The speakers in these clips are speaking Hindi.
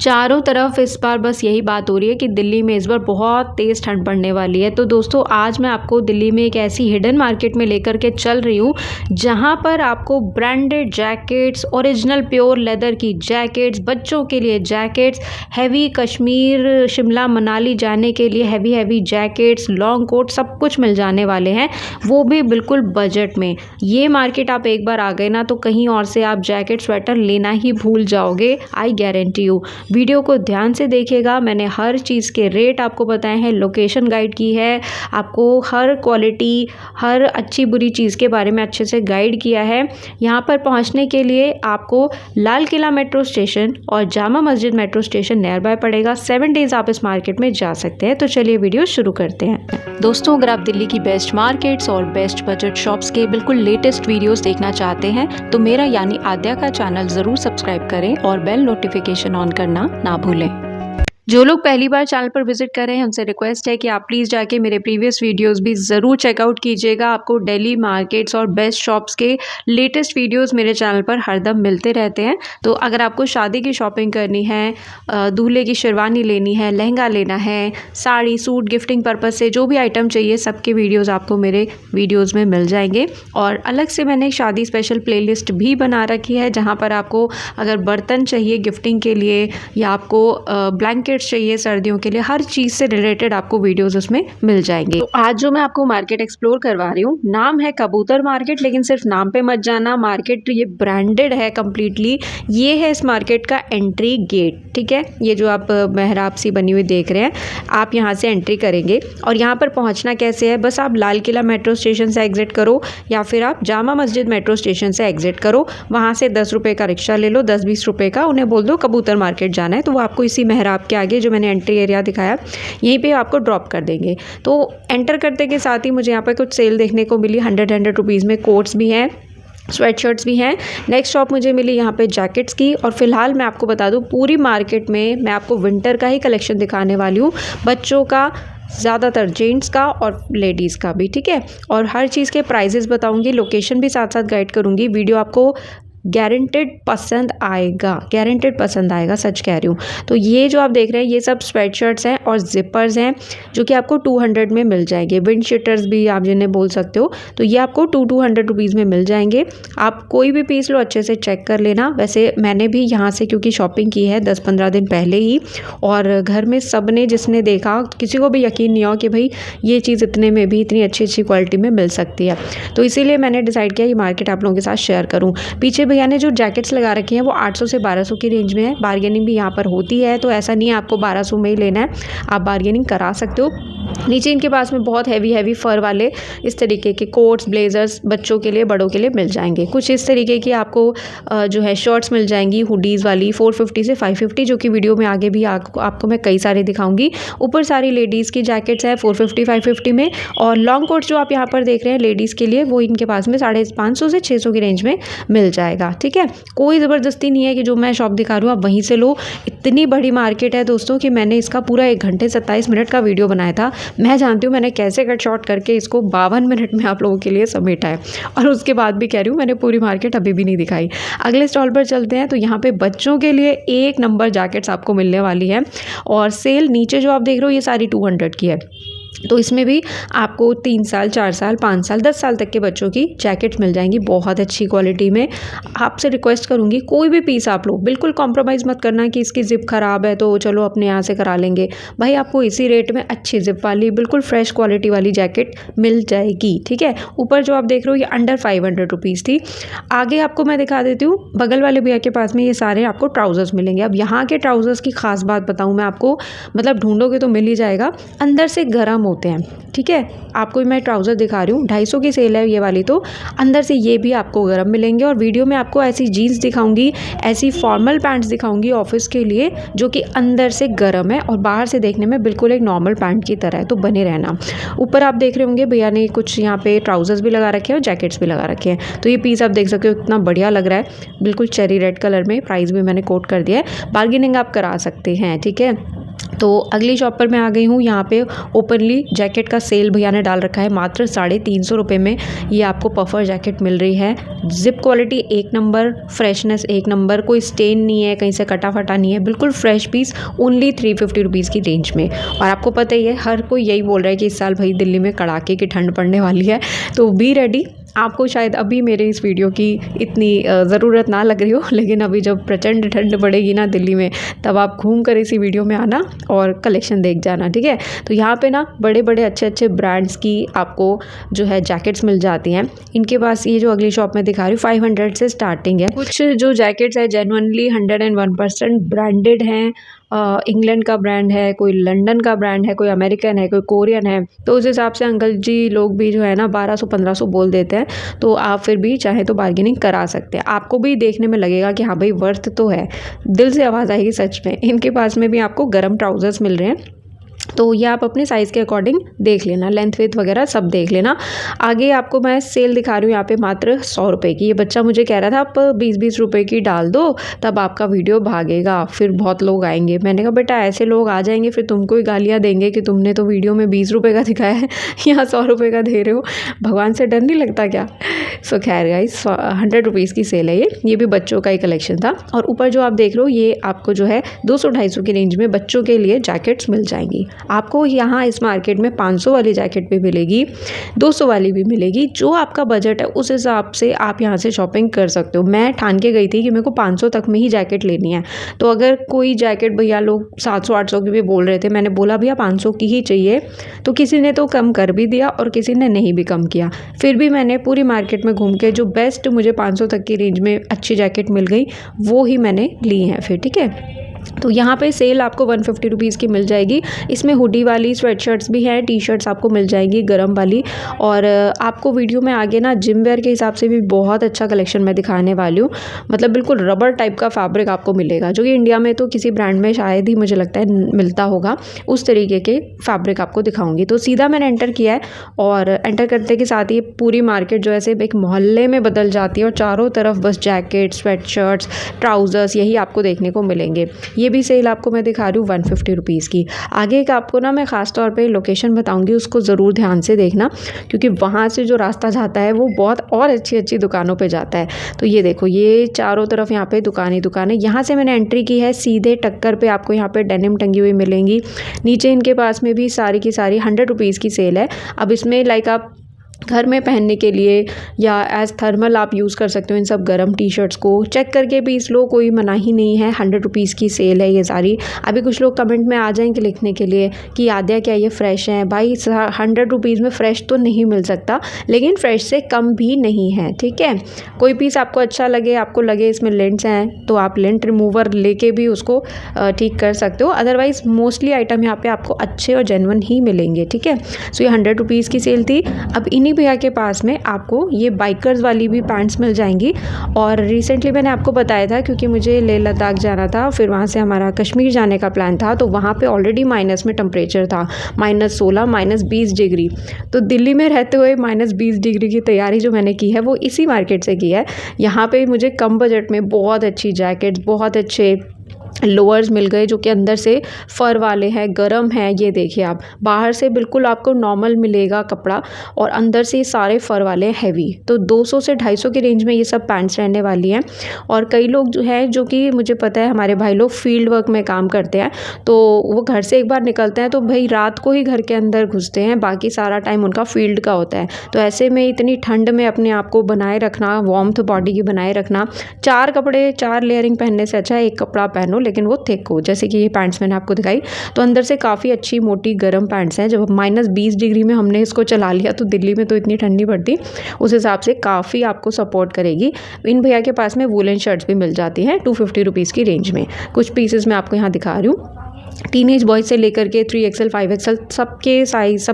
चारों तरफ इस बार बस यही बात हो रही है कि दिल्ली में इस बार बहुत तेज़ ठंड पड़ने वाली है। तो दोस्तों आज मैं आपको दिल्ली में एक ऐसी हिडन मार्केट में लेकर के चल रही हूँ जहाँ पर आपको branded jackets, original pure leather की जैकेट्स, बच्चों के लिए जैकेट्स, हैवी कश्मीर, शिमला, मनाली जाने के लिए heavy heavy jackets, long coat सब कुछ मिल जाने वाले हैं, वो भी बिल्कुल बजट में। ये मार्केट आप एक बार आ गए ना तो कहीं और से आप जैकेट स्वेटर लेना ही भूल जाओगे, आई गारंटी यू। वीडियो को ध्यान से देखिएगा, मैंने हर चीज़ के रेट आपको बताए हैं, लोकेशन गाइड की है, आपको हर क्वालिटी, हर अच्छी बुरी चीज़ के बारे में अच्छे से गाइड किया है। यहाँ पर पहुँचने के लिए आपको लाल किला मेट्रो स्टेशन और Jama Masjid metro station near by पड़ेगा। 7 डेज़ आप इस मार्केट में जा सकते हैं। तो चलिए वीडियो शुरू करते हैं। दोस्तों अगर आप दिल्ली की बेस्ट मार्केट्स और बेस्ट बजट शॉप्स के बिल्कुल लेटेस्ट वीडियोस देखना चाहते हैं तो मेरा यानी आद्या का चैनल ज़रूर सब्सक्राइब करें और बेल नोटिफिकेशन ऑन करना ना भूलें। जो लोग पहली बार चैनल पर विजिट कर रहे हैं उनसे रिक्वेस्ट है कि आप प्लीज़ जाके मेरे प्रीवियस वीडियोस भी ज़रूर चेकआउट कीजिएगा। आपको दिल्ली मार्केट्स और बेस्ट शॉप्स के लेटेस्ट वीडियोस मेरे चैनल पर हरदम मिलते रहते हैं। तो अगर आपको शादी की शॉपिंग करनी है, दूल्हे की शेरवानी लेनी है, लहंगा लेना है, साड़ी, सूट, गिफ्टिंग पर्पज़ से जो भी आइटम चाहिए सबके वीडियोज़ आपको मेरे वीडियोज़ में मिल जाएंगे। और अलग से मैंने एक शादी स्पेशल प्लेलिस्ट भी बना रखी है जहाँ पर आपको अगर बर्तन चाहिए गिफ्टिंग के लिए या आपको ब्लैंकेट चाहिए सर्दियों के लिए, हर चीज़ से रिलेटेड आपको वीडियोस उसमें मिल जाएंगे। तो आज जो मैं आपको मार्केट एक्सप्लोर करवा रही हूँ, नाम है कबूतर मार्केट, लेकिन सिर्फ नाम पे मत जाना, मार्केट ये ब्रांडेड है कम्प्लीटली। ये है इस मार्केट का एंट्री गेट, ठीक है। ये जो आप मेहराब सी बनी हुई देख रहे हैं, आप यहाँ से एंट्री करेंगे और यहाँ पर पहुँचना कैसे है, बस आप लाल किला मेट्रो स्टेशन से एग्जिट करो या फिर आप जामा मस्जिद मेट्रो स्टेशन से एग्जिट करो। वहाँ से 10 रुपये का रिक्शा ले लो, 10-20 रुपये का, उन्हें बोल दो कबूतर मार्केट जाना है, तो वो आपको इसी मेहराब के आगे जो मैंने एंट्री एरिया दिखाया यहीं पे आपको ड्रॉप कर देंगे। तो एंटर करते के साथ ही मुझे यहाँ पर कुछ सेल देखने को मिली, 100 रुपीज़ में कोट्स भी हैं, स्वेट शर्ट्स भी हैं। नेक्स्ट शॉप मुझे मिली यहाँ पे जैकेट्स की। और फिलहाल मैं आपको बता दूँ पूरी मार्केट में मैं आपको विंटर का ही कलेक्शन दिखाने वाली हूँ, बच्चों का, ज़्यादातर जेंट्स का और लेडीज़ का भी, ठीक है। और हर चीज़ के प्राइजेस बताऊँगी, लोकेशन भी साथ साथ गाइड करूँगी। वीडियो आपको गारंटेड पसंद आएगा, गारंटेड पसंद आएगा, सच कह रही हूँ। तो ये जो आप देख रहे हैं ये सब स्वेट शर्ट्स हैं और जिपर्स हैं जो कि आपको 200 में मिल जाएंगे। विंड शीटर्स भी आप जिन्हें बोल सकते हो, तो ये आपको 200 रुपीज़ में मिल जाएंगे। आप कोई भी पीस लो, अच्छे से चेक कर लेना। वैसे मैंने भी यहाँ से क्योंकि शॉपिंग की है 10-15 दिन पहले ही, और घर में सब ने जिसने देखा किसी को भी यकीन नहीं हो कि भाई ये चीज़ इतने में भी इतनी अच्छी अच्छी क्वालिटी में मिल सकती है। तो इसीलिए मैंने डिसाइड किया ये मार्केट आप लोगों के साथ शेयर करूँ। पीछे भैया ने जो जैकेट्स लगा रखी हैं वो 800 से 1200 की रेंज में है। बार्गेनिंग भी यहाँ पर होती है, तो ऐसा नहीं है आपको 1200 में ही लेना है, आप बार्गेनिंग करा सकते हो। नीचे इनके पास में बहुत हैवी फर वाले इस तरीके के कोट्स, ब्लेजर्स बच्चों के लिए, बड़ों के लिए मिल जाएंगे। कुछ इस तरीके की आपको जो है शर्ट्स मिल जाएंगी, हुडीज़ वाली 450 से 550, जो कि वीडियो में आगे भी आपको मैं कई सारे दिखाऊंगी। ऊपर सारी लेडीज़ की जैकेट्स हैं 450-550 में। और लॉन्ग कोट्स जो आप यहाँ पर देख रहे हैं लेडीज़ के लिए, वो इनके पास में 550 से 600 की रेंज में मिल जाएगा, ठीक है। कोई ज़बरदस्ती नहीं है कि जो मैं शॉप दिखा रही हूँ आप वहीं से लो। इतनी बड़ी मार्केट है दोस्तों कि मैंने इसका पूरा 1 घंटे 27 मिनट का वीडियो बनाया था। मैं जानती हूँ मैंने कैसे कट शॉर्ट करके इसको 52 मिनट में आप लोगों के लिए समेटा है, और उसके बाद भी कह रही हूँ मैंने पूरी मार्केट अभी भी नहीं दिखाई। अगले स्टॉल पर चलते हैं। तो यहाँ पे बच्चों के लिए 1 नंबर जैकेट्स आपको मिलने वाली है, और सेल नीचे जो आप देख रहे हो ये सारी 200 की है। तो इसमें भी आपको 3 साल, 4 साल, 5 साल, 10 साल तक के बच्चों की जैकेट्स मिल जाएंगी बहुत अच्छी क्वालिटी में। आपसे रिक्वेस्ट करूँगी कोई भी पीस आप लो, बिल्कुल कॉम्प्रोमाइज़ मत करना कि इसकी ज़िप ख़राब है तो चलो अपने यहाँ से करा लेंगे। भाई आपको इसी रेट में अच्छी ज़िप वाली बिल्कुल फ्रेश क्वालिटी वाली जैकेट मिल जाएगी, ठीक है। ऊपर जो आप देख रहे हो ये अंडर 500 रुपीज़ थी। आगे आपको मैं दिखा देती हूँ, बगल वाले भैया के पास में ये सारे आपको ट्राउज़र्स मिलेंगे। अब यहाँ के ट्राउज़र्स की खास बात बताऊँ मैं आपको, मतलब ढूंढोगे तो मिल ही जाएगा, अंदर से गर्म होते हैं, ठीक है। आपको मैं ट्राउज़र दिखा रही हूँ, 250 की सेल है ये वाली, तो अंदर से ये भी आपको गर्म मिलेंगे। और वीडियो में आपको ऐसी जीन्स दिखाऊंगी, ऐसी फॉर्मल पैंट्स दिखाऊंगी ऑफिस के लिए जो कि अंदर से गर्म है और बाहर से देखने में बिल्कुल एक नॉर्मल पैंट की तरह है, तो बने रहना। ऊपर आप देख रहे होंगे भैया ने कुछ यहाँ पे ट्राउज़र्स भी लगा रखे हैं और जैकेट्स भी लगा रखे हैं। तो ये पीस आप देख सकते हो कितना बढ़िया लग रहा है, बिल्कुल चेरी रेड कलर में। प्राइस भी मैंने कोट कर दिया है, बार्गेनिंग आप करा सकते हैं, ठीक है। तो अगली शॉप पर मैं आ गई हूँ। यहाँ पे ओपनली जैकेट का सेल भैया ने डाल रखा है। मात्र 350 रुपये में ये आपको पफर जैकेट मिल रही है। जिप क्वालिटी एक नंबर, फ्रेशनेस एक नंबर, कोई स्टेन नहीं है, कहीं से कटा फटा नहीं है, बिल्कुल फ्रेश पीस, ओनली 350 रुपीज़ की रेंज में। और आपको पता ही है, हर कोई यही बोल रहा है कि इस साल भाई दिल्ली में कड़ाके की ठंड पड़ने वाली है, तो बी रेडी। आपको शायद अभी मेरे इस वीडियो की इतनी ज़रूरत ना लग रही हो, लेकिन अभी जब प्रचंड ठंड पड़ेगी ना दिल्ली में, तब आप घूम कर इसी वीडियो में आना और कलेक्शन देख जाना, ठीक है। तो यहाँ पे ना बड़े बड़े अच्छे अच्छे ब्रांड्स की आपको जो है जैकेट्स मिल जाती हैं। इनके पास ये जो अगली शॉप में दिखा रही हूँ 500 से स्टार्टिंग है। कुछ जो जैकेट्स है जेन्युइनली 101% ब्रांडेड हैं। इंग्लैंड का ब्रांड है, कोई लंदन का ब्रांड है, कोई अमेरिकन है, कोई कोरियन है। तो उस हिसाब से अंकल जी लोग भी जो है ना 1200-1500 बोल देते हैं। तो आप फिर भी चाहे तो बार्गेनिंग करा सकते हैं। आपको भी देखने में लगेगा कि हाँ भाई वर्थ तो है, दिल से आवाज़ आएगी सच में। इनके पास में भी आपको गर्म ट्राउजर्स मिल रहे हैं, तो ये आप अपने साइज़ के अकॉर्डिंग देख लेना, लेंथ वेथ वगैरह सब देख लेना। आगे आपको मैं सेल दिखा रही हूँ यहाँ पे मात्र 100 रुपये की। ये बच्चा मुझे कह रहा था आप 20-20 रुपये की डाल दो, तब आपका वीडियो भागेगा, फिर बहुत लोग आएंगे। मैंने कहा बेटा ऐसे लोग आ जाएंगे फिर तुमको ही गालियाँ देंगे कि तुमने तो वीडियो में 20 रुपये का दिखाया है, यहाँ 100 रुपये का दे रहे हो, भगवान से डर नहीं लगता क्या। सो खैर गाइस 100 रुपीज़ की सेल है ये भी बच्चों का ही कलेक्शन था। और ऊपर जो आप देख रहे हो ये आपको जो है 200-250 की रेंज में बच्चों के लिए जैकेट्स मिल जाएंगी। आपको यहाँ इस मार्केट में 500 वाली जैकेट भी मिलेगी, 200 वाली भी मिलेगी। जो आपका बजट है उस हिसाब से आप यहाँ से शॉपिंग कर सकते हो। मैं ठान के गई थी कि मेरे को 500 तक में ही जैकेट लेनी है। तो अगर कोई जैकेट भैया लोग 700-800 की भी बोल रहे थे, मैंने बोला भैया 500 की ही चाहिए, तो किसी ने तो कम कर भी दिया और किसी ने नहीं भी कम किया। फिर भी मैंने पूरी मार्केट में घूम के जो बेस्ट मुझे 500 तक की रेंज में अच्छी जैकेट मिल गई वो ही मैंने ली हैं फिर, ठीक है। तो यहाँ पे सेल आपको 150 रुपीज़ की मिल जाएगी। इसमें हुडी वाली स्वेटशर्ट्स भी हैं, टी शर्ट्स आपको मिल जाएंगी गर्म वाली। और आपको वीडियो में आगे ना जिम वेयर के हिसाब से भी बहुत अच्छा कलेक्शन मैं दिखाने वाली हूँ। मतलब बिल्कुल रबर टाइप का फैब्रिक आपको मिलेगा, जो कि इंडिया में तो किसी ब्रांड में शायद ही मुझे लगता है मिलता होगा। उस तरीके के फैब्रिक आपको दिखाऊंगी। तो सीधा मैंने एंटर किया है और एंटर करते के साथ ही पूरी मार्केट जो है एक मोहल्ले में बदल जाती है और चारों तरफ बस जैकेट, स्वेट शर्ट्स, ट्राउज़र्स यही आपको देखने को मिलेंगे। ये भी सेल आपको मैं दिखा रही हूँ 150 रुपीज़ की। आगे एक आपको ना मैं ख़ास तौर पे लोकेशन बताऊंगी, उसको ज़रूर ध्यान से देखना, क्योंकि वहाँ से जो रास्ता जाता है वो बहुत और अच्छी अच्छी दुकानों पे जाता है। तो ये देखो ये चारों तरफ यहाँ पे दुकान ही दुकान है। यहाँ से मैंने एंट्री की है, सीधे टक्कर पे आपको यहाँ पे डेनिम टंगी हुई मिलेंगी। नीचे इनके पास में भी सारी की सारी 100 रुपीज़ की सेल है। अब इसमें लाइक आप घर में पहनने के लिए या एज़ थर्मल आप यूज़ कर सकते हो इन सब गर्म टी शर्ट्स को। चेक करके भी इस लो, कोई मना ही नहीं है। 100 रुपीज़ की सेल है ये सारी। अभी कुछ लोग कमेंट में आ जाएंगे लिखने के लिए कि आद्या क्या ये फ़्रेश हैं। भाई 100 रुपीज़ में फ़्रेश तो नहीं मिल सकता, लेकिन फ़्रेश से कम भी नहीं है, ठीक है। कोई पीस आपको अच्छा लगे, आपको लगे इसमें लेंट्स हैं, तो आप लेंट रिमूवर लेके भी उसको ठीक कर सकते हो। अदरवाइज़ मोस्टली आइटम यहाँ पे आपको अच्छे और जेन्युइन ही मिलेंगे, ठीक है। सो ये 100 रुपीज़ की सेल थी। अब इन्हीं भैया के पास में आपको ये बाइकर्स वाली भी पैंट्स मिल जाएंगी। और रिसेंटली मैंने आपको बताया था, क्योंकि मुझे लेह लद्दाख जाना था, फिर वहाँ से हमारा कश्मीर जाने का प्लान था, तो वहाँ पे ऑलरेडी माइनस में टेम्परेचर था, -16 -20 डिग्री। तो दिल्ली में रहते हुए -20 डिग्री की तैयारी जो मैंने की है वो इसी मार्केट से की है। यहाँ पे मुझे कम बजट में बहुत अच्छी जैकेट्स, बहुत अच्छे लोअर्स मिल गए, जो कि अंदर से फ़र वाले हैं, गर्म हैं। ये देखिए आप, बाहर से बिल्कुल आपको नॉर्मल मिलेगा कपड़ा और अंदर से सारे फ़र वाले हैवी। तो 200 से 250 की रेंज में ये सब पैंट्स रहने वाली हैं। और कई लोग जो है, जो कि मुझे पता है हमारे भाई लोग फील्ड वर्क में काम करते हैं, तो वो घर से एक बार निकलते हैं तो भाई रात को ही घर के अंदर घुसते हैं, बाकी सारा टाइम उनका फील्ड का होता है। तो ऐसे में इतनी ठंड में अपने आप को बनाए रखना, वार्मथ बॉडी की बनाए रखना, 4 कपड़े 4 लेयरिंग पहनने से अच्छा है एक कपड़ा पहनो, लेकिन वो थिक हो। जैसे कि ये पैंट्स मैंने आपको दिखाई, तो अंदर से काफ़ी अच्छी मोटी गर्म पैंट्स हैं। जब -20 डिग्री में हमने इसको चला लिया, तो दिल्ली में तो इतनी ठंडी पड़ती, उस हिसाब से काफ़ी आपको सपोर्ट करेगी। इन भैया के पास में वूलन शर्ट्स भी मिल जाती हैं 250 रुपीज़ की रेंज में। कुछ पीसेस मैं आपको यहाँ दिखा रही हूँ। टीनेज बॉयज़ से लेकर के 3XL 5XL सबके साइज़,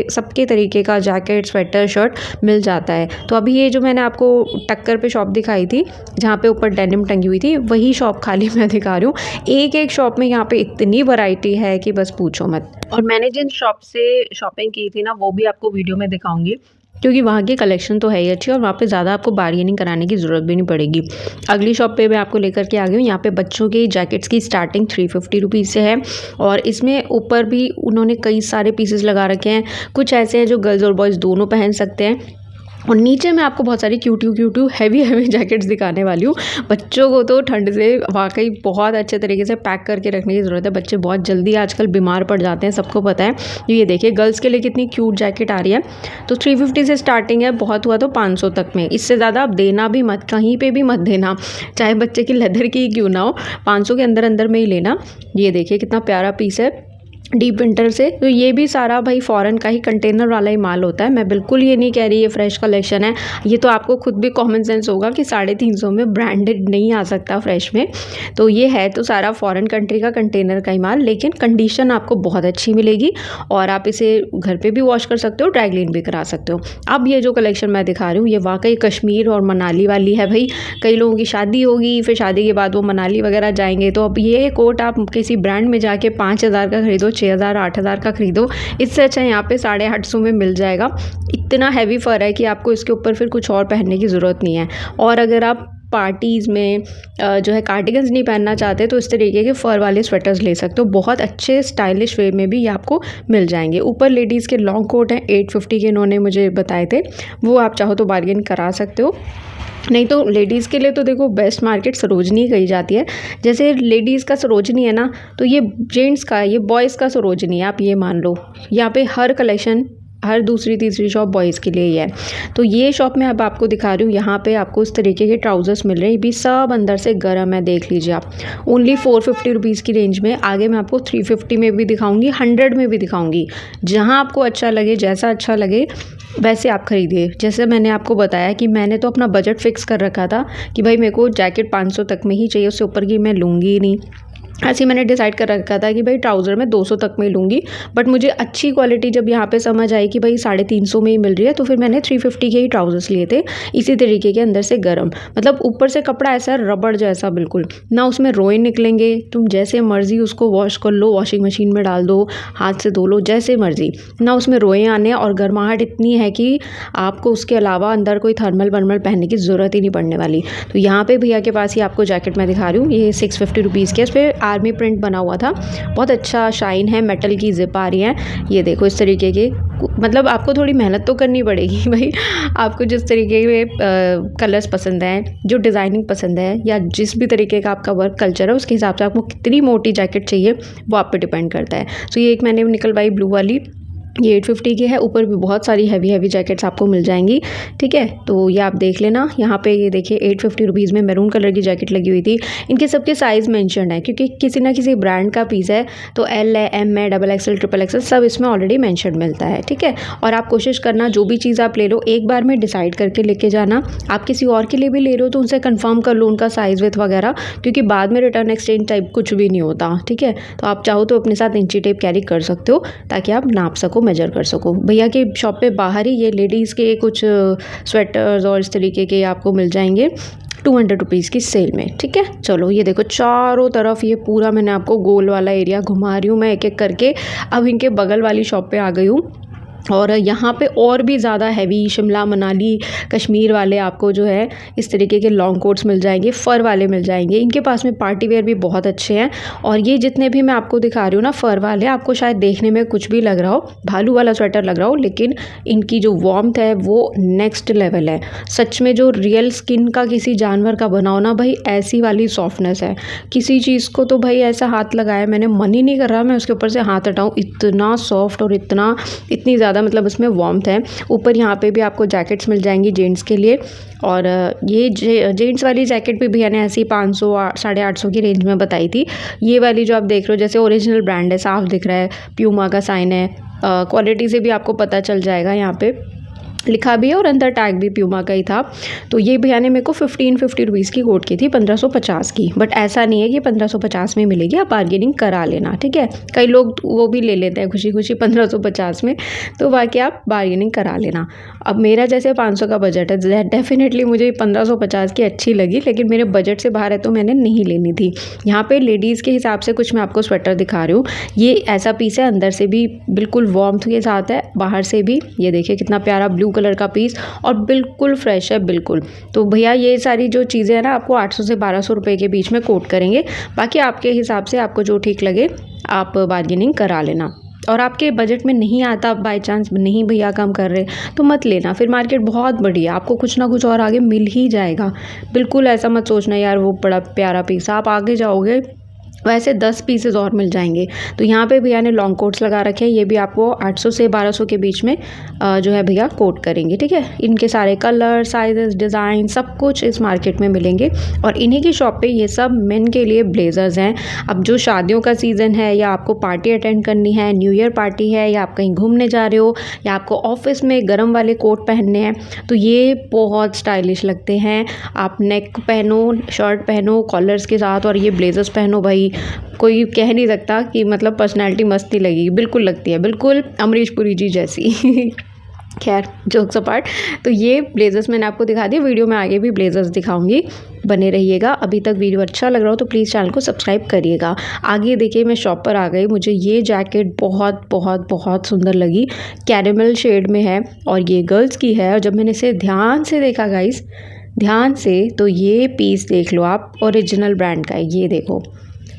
सबके तरीके का जैकेट, स्वेटर, शर्ट मिल जाता है। तो अभी ये जो मैंने आपको टक्कर पे शॉप दिखाई थी, जहाँ पे ऊपर डेनिम टंगी हुई थी, वही शॉप खाली मैं दिखा रही हूँ। एक शॉप में यहाँ पे इतनी वैरायटी है कि बस पूछो मत। और मैंने जिन शॉप से शॉपिंग की थी ना, वो भी आपको वीडियो में दिखाऊंगी। क्योंकि वहाँ की कलेक्शन तो है ही अच्छी और वहाँ पे ज़्यादा आपको बार्गेनिंग कराने की ज़रूरत भी नहीं पड़ेगी। अगली शॉप पे मैं आपको लेकर के आ गई हूँ। यहाँ पे बच्चों के जैकेट्स की स्टार्टिंग 350 रुपीज़ से है और इसमें ऊपर भी उन्होंने कई सारे पीसेस लगा रखे हैं। कुछ ऐसे हैं जो गर्ल्स और बॉयज़ दोनों पहन सकते हैं और नीचे मैं आपको बहुत सारी क्यूट हैवी जैकेट्स दिखाने वाली हूँ। बच्चों को तो ठंड से वाकई बहुत अच्छे तरीके से पैक करके रखने की ज़रूरत है। बच्चे बहुत जल्दी आजकल बीमार पड़ जाते हैं, सबको पता है। ये देखिए गर्ल्स के लिए कितनी क्यूट जैकेट आ रही है। तो 350 से स्टार्टिंग है, बहुत हुआ तो 500 तक में। इससे ज़्यादा आप देना भी मत, कहीं पर भी मत देना, चाहे बच्चे की लेदर की क्यों ना हो, 500 के अंदर अंदर में ही लेना। ये देखिए कितना प्यारा पीस है डीप विंटर से। तो ये भी सारा भाई फॉरेन का ही कंटेनर वाला ही माल होता है। मैं बिल्कुल ये नहीं कह रही ये फ्रेश कलेक्शन है। ये तो आपको खुद भी कॉमन सेंस होगा कि 350 में ब्रांडेड नहीं आ सकता फ्रेश में। तो ये है तो सारा फॉरेन कंट्री का कंटेनर का ही माल, लेकिन कंडीशन आपको बहुत अच्छी मिलेगी और आप इसे घर पे भी वॉश कर सकते हो, ड्राई क्लीन भी करा सकते हो। अब ये जो कलेक्शन मैं दिखा रही हूँ ये वाकई कश्मीर और मनाली वाली है भाई। कई लोगों की शादी होगी, फिर शादी के बाद वो मनाली वगैरह जाएंगे, तो अब ये कोट आप किसी ब्रांड में जाके 5000 का खरीदो, 6000 8000 का खरीदो, इससे अच्छा यहाँ पे 850 में मिल जाएगा। इतना हैवी फर है कि आपको इसके ऊपर फिर कुछ और पहनने की ज़रूरत नहीं है। और अगर आप पार्टीज़ में जो है कार्डिगन्स नहीं पहनना चाहते तो इस तरीके के फ़र वाले स्वेटर्स ले सकते हो। बहुत अच्छे स्टाइलिश वे में भी ये आपको मिल जाएंगे। ऊपर लेडीज़ के लॉन्ग कोट हैं 850 के, इन्होंने मुझे बताए थे, वो आप चाहो तो बार्गेन करा सकते हो। नहीं तो लेडीज़ के लिए तो देखो बेस्ट मार्केट सरोजनी कही जाती है। जैसे लेडीज़ का सरोजनी है ना, तो ये जेंट्स का, ये बॉयज़ का सरोजनी है, आप ये मान लो। यहाँ पे हर कलेक्शन, हर दूसरी तीसरी शॉप बॉयज़ के लिए ही है। तो ये शॉप मैं अब आपको दिखा रही हूँ। यहाँ पे आपको इस तरीके के ट्राउज़र्स मिल रहे हैं, ये भी सब अंदर से गर्म है, देख लीजिए आप। ओनली 450 रुपीज़ की रेंज में। आगे मैं आपको 350 में भी दिखाऊंगी, 100 में भी दिखाऊंगी। जहाँ आपको अच्छा लगे, जैसा अच्छा लगे वैसे आप खरीदिए। जैसे मैंने आपको बताया कि मैंने तो अपना बजट फ़िक्स कर रखा था कि भाई मेरे को जैकेट 500 तक में ही चाहिए, उससे ऊपर की मैं लूँगी ही नहीं। ऐसे ही मैंने डिसाइड कर रखा था कि भाई ट्राउज़र मैं 200 तक में ही लूँगी। बट मुझे अच्छी क्वालिटी जब यहाँ पे समझ आई कि भाई 350 में ही मिल रही है, तो फिर मैंने 350 के ही ट्राउज़र्स लिए थे, इसी तरीके के अंदर से गर्म। मतलब ऊपर से कपड़ा ऐसा रबड़ जैसा बिल्कुल ना, उसमें रोए निकलेंगे। तुम जैसे मर्ज़ी उसको वॉश कर लो, वॉशिंग मशीन में डाल दो, हाथ से धो लो, जैसे मर्ज़ी, ना उसमें रोए आने। और गर्माहट इतनी है कि आपको उसके अलावा अंदर कोई थर्मल वर्मल पहनने की ज़रूरत ही नहीं पड़ने वाली। तो यहाँ पे भैया के पास ही आपको जैकेट मैं दिखा रही हूँ, ये 650 रुपीज़ के, इस पर आर्मी प्रिंट बना हुआ था, बहुत अच्छा शाइन है, मेटल की जिप आ रही है। ये देखो इस तरीके के, मतलब आपको थोड़ी मेहनत तो करनी पड़ेगी भाई। आपको जिस तरीके के कलर्स पसंद हैं, जो डिज़ाइनिंग पसंद है, या जिस भी तरीके का आपका वर्क कल्चर है, उसके हिसाब से आपको कितनी मोटी जैकेट चाहिए वो आप पे डिपेंड करता है। तो ये एक मैंने निकलवाई ब्लू वाली, ये 850 की है। ऊपर भी बहुत सारी हैवी जैकेट्स आपको मिल जाएंगी, ठीक है। तो ये आप देख लेना। यहाँ पे ये देखिए 850 रुपीज़ में मैरून कलर की जैकेट लगी हुई थी। इनके सबके साइज़ मेंशन है, क्योंकि किसी ना किसी ब्रांड का पीस है, तो एल है, एम है, XXL, XXL सब इसमें ऑलरेडी मेंशन मिलता है, ठीक है। और आप कोशिश करना जो भी चीज़ आप ले लो एक बार में डिसाइड करके लेके जाना। आप किसी और के लिए भी ले रहे हो तो उनसे कन्फर्म कर लो उनका साइज़ विथ वगैरह, क्योंकि बाद में रिटर्न एक्सचेंज टाइप कुछ भी नहीं होता, ठीक है। तो आप चाहो तो अपने साथ इंची टेप कैरी कर सकते हो ताकि आप नाप सको, मेजर कर सको। भैया के शॉप पे बाहर ही ये लेडीज़ के कुछ स्वेटर्स और इस तरीके के आपको मिल जाएंगे 200 रुपीज़ की सेल में, ठीक है। चलो ये देखो चारों तरफ ये पूरा मैंने आपको गोल वाला एरिया घुमा रही हूँ मैं एक एक करके। अब इनके बगल वाली शॉप पे आ गई हूँ और यहाँ पे और भी ज़्यादा हैवी शिमला मनाली कश्मीर वाले आपको जो है इस तरीके के लॉन्ग कोट्स मिल जाएंगे, फ़र वाले मिल जाएंगे। इनके पास में पार्टी वेयर भी बहुत अच्छे हैं। और ये जितने भी मैं आपको दिखा रही हूँ ना फ़र वाले, आपको शायद देखने में कुछ भी लग रहा हो, भालू वाला स्वेटर लग रहा हो, लेकिन इनकी जो वार्मथ है वो नेक्स्ट लेवल है। सच में जो रियल स्किन का किसी जानवर का बनाओ ना भाई, ऐसी वाली सॉफ्टनेस है। किसी चीज़ को तो भाई ऐसा हाथ लगाया मैंने, मन ही नहीं कर रहा मैं उसके ऊपर से हाथ हटाऊँ, इतना सॉफ्ट और इतनी ज़्यादा मतलब उसमें वार्मथ है। ऊपर यहाँ पे भी आपको जैकेट्स मिल जाएंगी जेंट्स के लिए। और ये जेंट्स वाली जैकेट भी भैया ने ऐसी 500 850 की रेंज में बताई थी। ये वाली जो आप देख रहे हो जैसे ओरिजिनल ब्रांड है, साफ दिख रहा है, प्यूमा का साइन है। क्वालिटी से भी आपको पता चल जाएगा, यहाँ पे लिखा भी है और अंदर टैग भी प्यूमा का ही था। तो ये भैया ने मेरे को 1550 रुपीज़ की कोट की थी, 1550 की। बट ऐसा नहीं है कि 1550 में मिलेगी, आप बार्गेनिंग करा लेना, ठीक है। कई लोग वो भी ले लेते हैं खुशी खुशी 1550 में, तो बाकी आप बार्गेनिंग करा लेना। अब मेरा जैसे 500 का बजट है, डेफिनेटली मुझे 1550 की अच्छी लगी, लेकिन मेरे बजट से बाहर है तो मैंने नहीं लेनी थी। यहाँ पर लेडीज़ के हिसाब से कुछ मैं आपको स्वेटर दिखा रही हूँ। ये ऐसा पीस है, अंदर से भी बिल्कुल वार्मथ के साथ है, बाहर से भी। ये देखिए कितना प्यारा ब्लू कलर का पीस और बिल्कुल फ्रेश है बिल्कुल। तो भैया ये सारी जो चीज़ें हैं ना आपको 800 से 1200 रुपये के बीच में कोट करेंगे। बाकी आपके हिसाब से आपको जो ठीक लगे आप बार्गेनिंग करा लेना। और आपके बजट में नहीं आता बाय चांस नहीं भैया कम कर रहे तो मत लेना, फिर मार्केट बहुत बड़ी है, आपको कुछ ना कुछ और आगे मिल ही जाएगा। बिल्कुल ऐसा मत सोचना यार वो बड़ा प्यारा पीस, आप आगे जाओगे वैसे 10 पीसेस और मिल जाएंगे। तो यहाँ पे भैया ने लॉन्ग कोट्स लगा रखे हैं, ये भी आपको 800 से 1200 के बीच में जो है भैया कोट करेंगे। ठीक है, इनके सारे कलर साइजेस डिज़ाइन सब कुछ इस मार्केट में मिलेंगे। और इन्हीं की शॉप पे ये सब मेन के लिए ब्लेजर्स हैं। अब जो शादियों का सीज़न है या आपको पार्टी अटेंड करनी है, न्यू ईयर पार्टी है या आप कहीं घूमने जा रहे हो या आपको ऑफिस में गर्म वाले कोट पहनने हैं तो ये बहुत स्टाइलिश लगते हैं। आप नेक पहनो, शर्ट पहनो कॉलर्स के साथ और ये ब्लेजर्स पहनो, भाई कोई कह नहीं सकता कि मतलब पर्सनैलिटी मस्त ही लगेगी, बिल्कुल लगती है, बिल्कुल अमरीश पुरी जी जैसी। खैर जोक्स अपार्ट, तो ये ब्लेजर्स मैंने आपको दिखा दिए, वीडियो में आगे भी ब्लेजर्स दिखाऊंगी, बने रहिएगा। अभी तक वीडियो अच्छा लग रहा हो तो प्लीज़ चैनल को सब्सक्राइब करिएगा। आगे देखिए मैं शॉप पर आ गई, मुझे ये जैकेट बहुत बहुत बहुत सुंदर लगी, कैरेमल शेड में है और ये गर्ल्स की है। और जब मैंने इसे ध्यान से देखा गाइस, ध्यान से, तो ये पीस देख लो आप, ओरिजिनल ब्रांड का है, ये देखो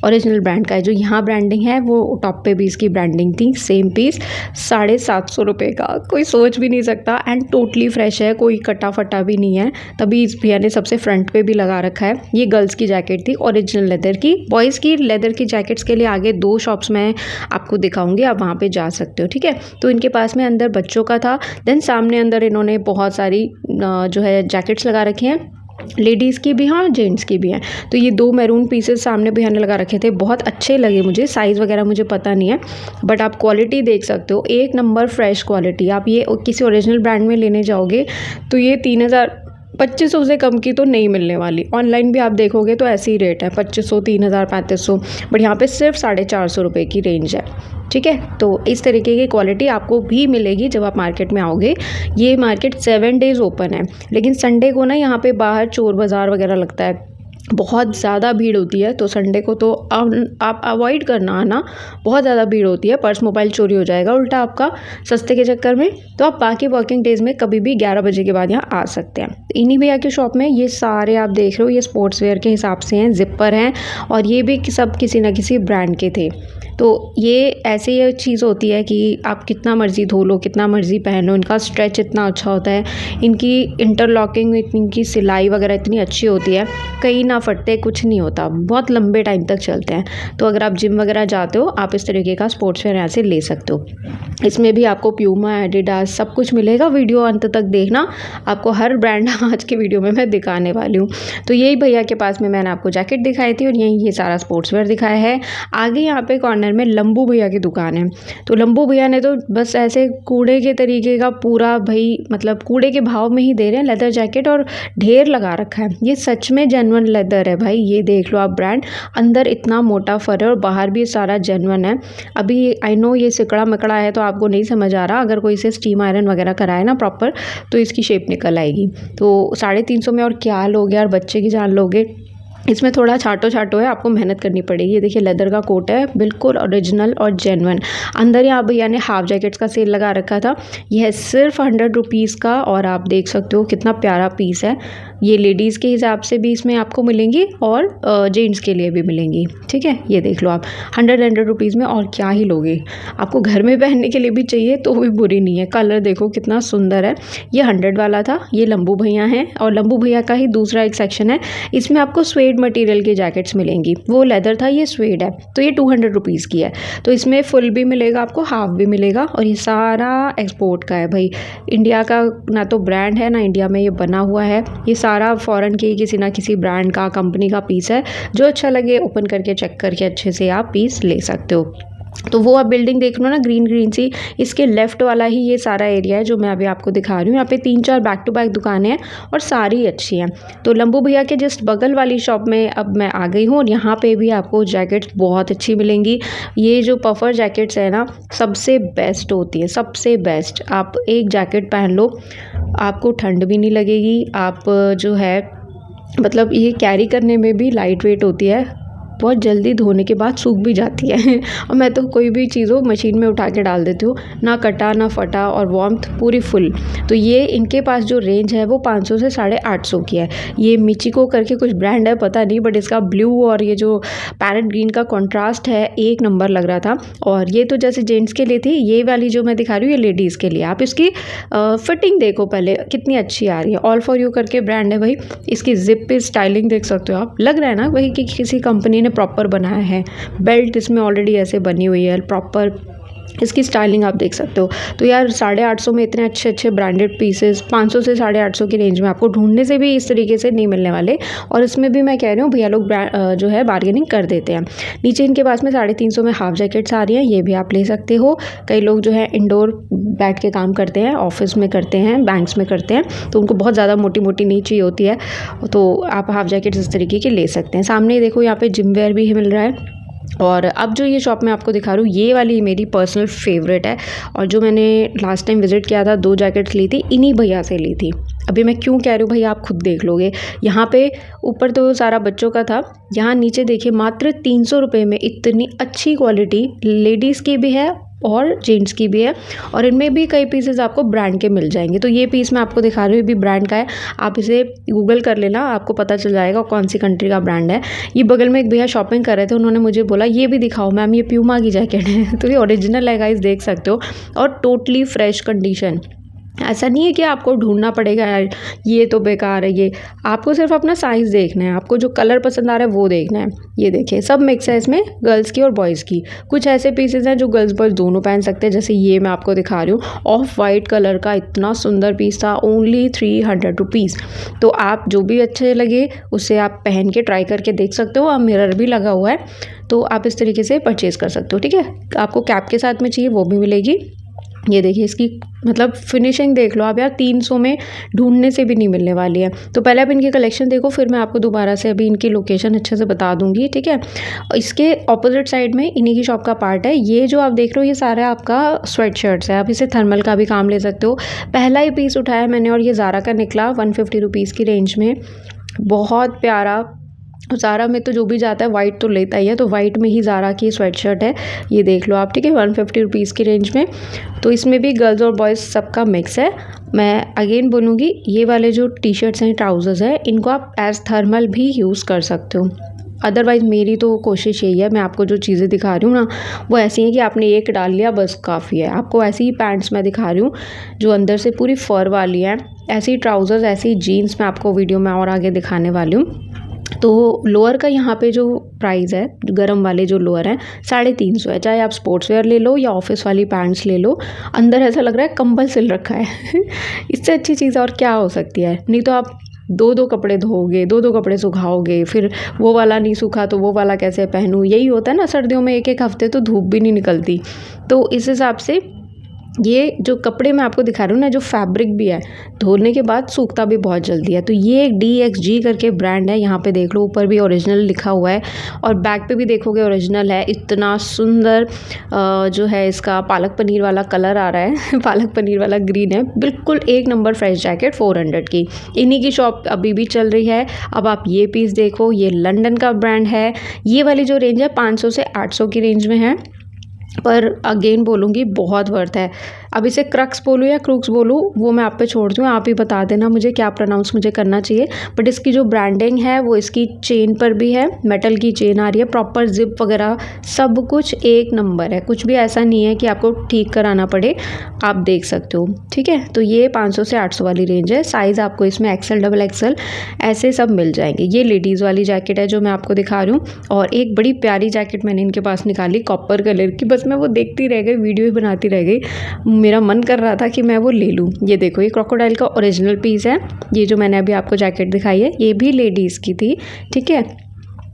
ओरिजिनल ब्रांड का है। जो यहाँ ब्रांडिंग है वो टॉप पे भी इसकी ब्रांडिंग थी। सेम पीस 750 रुपये का, कोई सोच भी नहीं सकता। एंड टोटली फ्रेश है, कोई कटा फटा भी नहीं है, तभी इस भैया ने सबसे फ्रंट पे भी लगा रखा है। ये गर्ल्स की जैकेट थी ओरिजिनल लेदर की। बॉयज़ की लेदर की जैकेट्स के लिए आगे 2 शॉप्स मैं आपको दिखाऊंगी, आप वहाँ पर जा सकते हो। ठीक है, तो इनके पास में अंदर बच्चों का था, देन सामने अंदर इन्होंने बहुत सारी जो है जैकेट्स लगा रखी हैं, लेडीज़ की भी हाँ जेंट्स की भी हैं। तो ये 2 मैरून पीसेस सामने भैया ने लगा रखे थे, बहुत अच्छे लगे मुझे। साइज़ वगैरह मुझे पता नहीं है बट आप क्वालिटी देख सकते हो, एक नंबर फ्रेश क्वालिटी। आप ये किसी ओरिजिनल ब्रांड में लेने जाओगे तो ये 2500 से कम की तो नहीं मिलने वाली। ऑनलाइन भी आप देखोगे तो ऐसे ही रेट है, 2500 3000 3500, बट यहाँ पे सिर्फ 450 रुपये की रेंज है। ठीक है, तो इस तरीके की क्वालिटी आपको भी मिलेगी जब आप मार्केट में आओगे। ये मार्केट 7 डेज़ ओपन है, लेकिन संडे को ना यहाँ पे बाहर चोर बाज़ार वगैरह लगता है, बहुत ज़्यादा भीड़ होती है। तो संडे को तो आप अवॉइड करना आना, बहुत ज़्यादा भीड़ होती है, पर्स मोबाइल चोरी हो जाएगा उल्टा आपका सस्ते के चक्कर में। तो आप बाकी वर्किंग डेज़ में कभी भी 11 बजे के बाद यहाँ आ सकते हैं। इन्हीं भैया की शॉप में ये सारे आप देख रहे हो, ये स्पोर्ट्स वेयर के हिसाब से हैं, जिपर हैं और ये भी सब किसी न किसी ब्रांड के थे। तो ये ऐसे ये चीज़ होती है कि आप कितना मर्ज़ी धो लो, कितना मर्ज़ी पहनो, इनका स्ट्रेच इतना अच्छा होता है, इनकी इंटरलॉकिंग, इनकी सिलाई वगैरह इतनी अच्छी होती है, कहीं ना फटते, कुछ नहीं होता, बहुत लंबे टाइम तक चलते हैं। तो अगर आप जिम वगैरह जाते हो आप इस तरीके का स्पोर्ट्स वेयर यहाँ से ले सकते हो। इसमें भी आपको प्यूमा, एडिडास सब कुछ मिलेगा। वीडियो अंत तक देखना, आपको हर ब्रांड आज की वीडियो में मैं दिखाने वाली हूँ। तो यही भैया के पास में मैंने आपको जैकेट दिखाई थी और यही ये सारा स्पोर्ट्स वेयर दिखाया है। आगे यहाँ पे कॉर्नर में लंबू भैया की दुकान है। तो लंबू भैया ने तो बस ऐसे कूड़े के तरीके का पूरा, भाई मतलब कूड़े के भाव में ही दे रहे हैं लेदर जैकेट और ढेर लगा रखा है। ये सच में जेन्युइन लेदर है भाई, ये देख लो आप ब्रांड, अंदर इतना मोटा फर है और बाहर भी सारा जेन्युइन है। अभी आई नो ये सिकड़ा मकड़ा है तो आपको नहीं समझ आ रहा, अगर कोई इसे स्टीम आयरन वगैरह कराए ना प्रॉपर तो इसकी शेप निकल आएगी। तो 350 में और क्या लोगे यार, बच्चे की जान लोगे। इसमें थोड़ा छाटो है, आपको मेहनत करनी पड़ेगी। ये देखिए लेदर का कोट है, बिल्कुल ओरिजिनल और जेन्युइन। अंदर यहाँ भैया ने हाफ जैकेट्स का सेल लगा रखा था, यह है सिर्फ 100 रुपीज़ का और आप देख सकते हो कितना प्यारा पीस है। ये लेडीज़ के हिसाब से भी इसमें आपको मिलेंगी और जेंट्स के लिए भी मिलेंगी। ठीक है, ये देख लो आप 100 रुपीज़ में और क्या ही लोगे, आपको घर में पहनने के लिए भी चाहिए तो भी बुरी नहीं है। कलर देखो कितना सुंदर है। ये 100 वाला था, ये लंबू भैया हैं और लंबू भैया का ही दूसरा एक सेक्शन है, इसमें आपको स्वेड मटेरियल की जैकेट्स मिलेंगी। वो लेदर था, ये स्वेड है, तो ये 200 रुपीज़ की है। तो इसमें फुल भी मिलेगा आपको, हाफ भी मिलेगा और ये सारा एक्सपोर्ट का है भाई। इंडिया का ना तो ब्रांड है ना इंडिया में ये बना हुआ है, ये सारा फॉरेन की किसी ना किसी ब्रांड का, कंपनी का पीस है। जो अच्छा लगे ओपन करके चेक करके अच्छे से आप पीस ले सकते हो। तो वो आप बिल्डिंग देख लो ना ग्रीन सी, इसके लेफ्ट वाला ही ये सारा एरिया है जो मैं अभी आपको दिखा रही हूँ। यहाँ पे 3-4 बैक टू बैक दुकानें हैं और सारी अच्छी हैं। तो लंबू भैया के जस्ट बगल वाली शॉप में अब मैं आ गई हूँ और यहाँ पे भी आपको जैकेट्स बहुत अच्छी मिलेंगी। ये जो पफर जैकेट्स है ना सबसे बेस्ट होती है, सबसे बेस्ट। आप एक जैकेट पहन लो, आपको ठंड भी नहीं लगेगी, आप जो है मतलब ये कैरी करने में भी लाइट वेट होती है, बहुत जल्दी धोने के बाद सूख भी जाती है और मैं तो कोई भी चीज़ हो मशीन में उठा के डाल देती हूँ, ना कटा ना फटा और वार्मथ पूरी फुल। तो ये इनके पास जो रेंज है वो 500 से 850 की है। ये मिचिको करके कुछ ब्रांड है, पता नहीं, बट इसका ब्लू और ये जो पैरेट ग्रीन का कॉन्ट्रास्ट है एक नंबर लग रहा था। और ये तो जैसे जेंट्स के लिए थी, ये वाली जो मैं दिखा रही हूँ ये लेडीज़ के लिए। आप इसकी फिटिंग देखो पहले कितनी अच्छी आ रही है। ऑल फॉर यू करके ब्रांड है भाई। इसकी जिप पे स्टाइलिंग देख सकते हो आप, लग रहा है ना वही कि किसी कंपनी ने प्रॉपर बनाया है। बेल्ट इसमें ऑलरेडी ऐसे बनी हुई है प्रॉपर, इसकी स्टाइलिंग आप देख सकते हो। तो यार 850 में इतने अच्छे अच्छे ब्रांडेड पीसेस 500 से 850 की रेंज में आपको ढूंढने से भी इस तरीके से नहीं मिलने वाले। और इसमें भी मैं कह रही हूँ भैया लोग जो है बार्गेनिंग कर देते हैं। नीचे इनके पास में 350 में हाफ जैकेट्स आ रही हैं, ये भी आप ले सकते हो। कई लोग जो है इंडोर बैठ के काम करते हैं, ऑफिस में करते हैं, बैंक्स में करते हैं, तो उनको बहुत ज़्यादा मोटी मोटी नहीं चाहिए होती है, तो आप हाफ जैकेट्स इस तरीके के ले सकते हैं। सामने देखो यहाँ पे जिम वेयर भी मिल रहा है। और अब जो ये शॉप मैं आपको दिखा रही हूँ ये वाली मेरी पर्सनल फेवरेट है, और जो मैंने लास्ट टाइम विज़िट किया था 2 जैकेट्स ली थी, इन्हीं भैया से ली थी। अभी मैं क्यों कह रही हूँ भैया आप खुद देख लोगे। यहाँ पे ऊपर तो सारा बच्चों का था, यहाँ नीचे देखिए मात्र 300 रुपये में इतनी अच्छी क्वालिटी लेडीज़ की भी है और जेंट्स की भी है। और इनमें भी कई पीसेस आपको ब्रांड के मिल जाएंगे। तो ये पीस मैं आपको दिखा रही हूँ, ये भी ब्रांड का है। आप इसे गूगल कर लेना, आपको पता चल जाएगा कौन सी कंट्री का ब्रांड है। ये बगल में एक भैया शॉपिंग कर रहे थे, उन्होंने मुझे बोला ये भी दिखाओ मैम, ये प्यूमा की जैकेट है। तो ये ओरिजिनल है गाइस, देख सकते हो, और टोटली फ्रेश कंडीशन। ऐसा नहीं है कि आपको ढूंढना पड़ेगा यार ये तो बेकार है, ये आपको सिर्फ अपना साइज़ देखना है, आपको जो कलर पसंद आ रहा है वो देखना है। ये देखिए सब मिक्स है इसमें, गर्ल्स की और बॉयज़ की। कुछ ऐसे पीसेस हैं जो गर्ल्स बॉयज़ दोनों पहन सकते हैं, जैसे ये मैं आपको दिखा रही हूँ ऑफ वाइट कलर का, इतना सुंदर पीस था, ओनली 300 रुपीज़। तो आप जो भी अच्छे लगे उसे आप पहन के ट्राई करके देख सकते हो। अब मिरर भी लगा हुआ है, तो आप इस तरीके से परचेज़ कर सकते हो। ठीक है, आपको कैप के साथ में चाहिए वो भी मिलेगी। ये देखिए इसकी मतलब फिनिशिंग देख लो आप यार, 300 में ढूंढने से भी नहीं मिलने वाली है। तो पहले आप इनकी कलेक्शन देखो, फिर मैं आपको दोबारा से अभी इनकी लोकेशन अच्छे से बता दूंगी। ठीक है, इसके ऑपोजिट साइड में इन्हीं की शॉप का पार्ट है। ये जो आप देख रहे हो ये सारा आपका स्वेट शर्ट्स है, आप इसे थर्मल का भी काम ले सकते हो। पहला ही पीस उठाया मैंने और ये ज़ारा का निकला 150 रुपीज़ की रेंज में, बहुत प्यारा। ज़ारा में तो जो भी जाता है वाइट तो लेता ही है, तो वाइट में ही ज़ारा की स्वेट शर्ट है, ये देख लो आप। ठीक है, 150 रुपीज़ की रेंज में। तो इसमें भी गर्ल्स और बॉयज़ सबका मिक्स है। मैं अगेन बोलूँगी ये वाले जो टी शर्ट्स हैं, ट्राउज़र्स हैं, इनको आप एज़ थर्मल भी यूज़ कर सकते हो। अदरवाइज़ मेरी तो कोशिश यही है, मैं आपको जो चीज़ें दिखा रही हूँ ना वो ऐसी हैं कि आपने एक डाल लिया बस काफ़ी है। आपको ऐसी ही पैंट्स मैं दिखा रही हूँ जो अंदर से पूरी फर वाली है, ऐसी ट्राउज़र्स, ऐसी जीन्स मैं आपको वीडियो में और आगे दिखाने वाली हूँ। तो लोअर का यहाँ पे जो प्राइस है, गरम वाले जो लोअर हैं 350 है। चाहे आप स्पोर्ट्स वेयर ले लो या ऑफिस वाली पैंट्स ले लो, अंदर ऐसा लग रहा है कंबल सिल रखा है। इससे अच्छी चीज़ और क्या हो सकती है। नहीं तो आप दो कपड़े धोओगे, दो कपड़े सुखाओगे, फिर वो वाला नहीं सूखा तो वो वाला कैसे पहनूँ। यही होता है ना, सर्दियों में एक हफ्ते तो धूप भी नहीं निकलती। तो इस हिसाब से ये जो कपड़े मैं आपको दिखा रही हूँ ना, जो फैब्रिक भी है धोने के बाद सूखता भी बहुत जल्दी है। तो ये एक DXG करके ब्रांड है, यहाँ पे देख लो ऊपर भी ओरिजिनल लिखा हुआ है और बैक पे भी देखोगे ओरिजिनल है। इतना सुंदर जो है इसका पालक पनीर वाला कलर आ रहा है पालक पनीर वाला ग्रीन है, बिल्कुल एक नंबर फ्रेश जैकेट 400 की। इन्हीं की शॉप अभी भी चल रही है। अब आप ये पीस देखो, ये लंदन का ब्रांड है। ये वाली जो रेंज है 500 से 800 की रेंज में है, पर अगेन बोलूँगी बहुत वर्थ है। अब इसे क्रक्स बोलूँ या क्रूक्स बोलूँ वो मैं आप पे छोड़ती हूँ, आप ही बता देना मुझे क्या प्रोनाउंस मुझे करना चाहिए। बट इसकी जो ब्रांडिंग है वो इसकी चेन पर भी है, मेटल की चेन आ रही है, प्रॉपर जिप वगैरह सब कुछ एक नंबर है। कुछ भी ऐसा नहीं है कि आपको ठीक कराना पड़े, आप देख सकते हो। ठीक है, तो ये 500 से 800 वाली रेंज है। साइज़ आपको इसमें XL, XXL ऐसे सब मिल जाएंगे। ये लेडीज़ वाली जैकेट है जो मैं आपको दिखा रही हूँ। और एक बड़ी प्यारी जैकेट मैंने इनके पास निकाली कॉपर कलर की, बस मैं वो देखती रह गई, वीडियो ही बनाती रह गई, मेरा मन कर रहा था कि मैं वो ले लूँ। ये देखो ये क्रोकोडाइल का ओरिजिनल पीस है। ये जो मैंने अभी आपको जैकेट दिखाई है ये भी लेडीज़ की थी। ठीक है,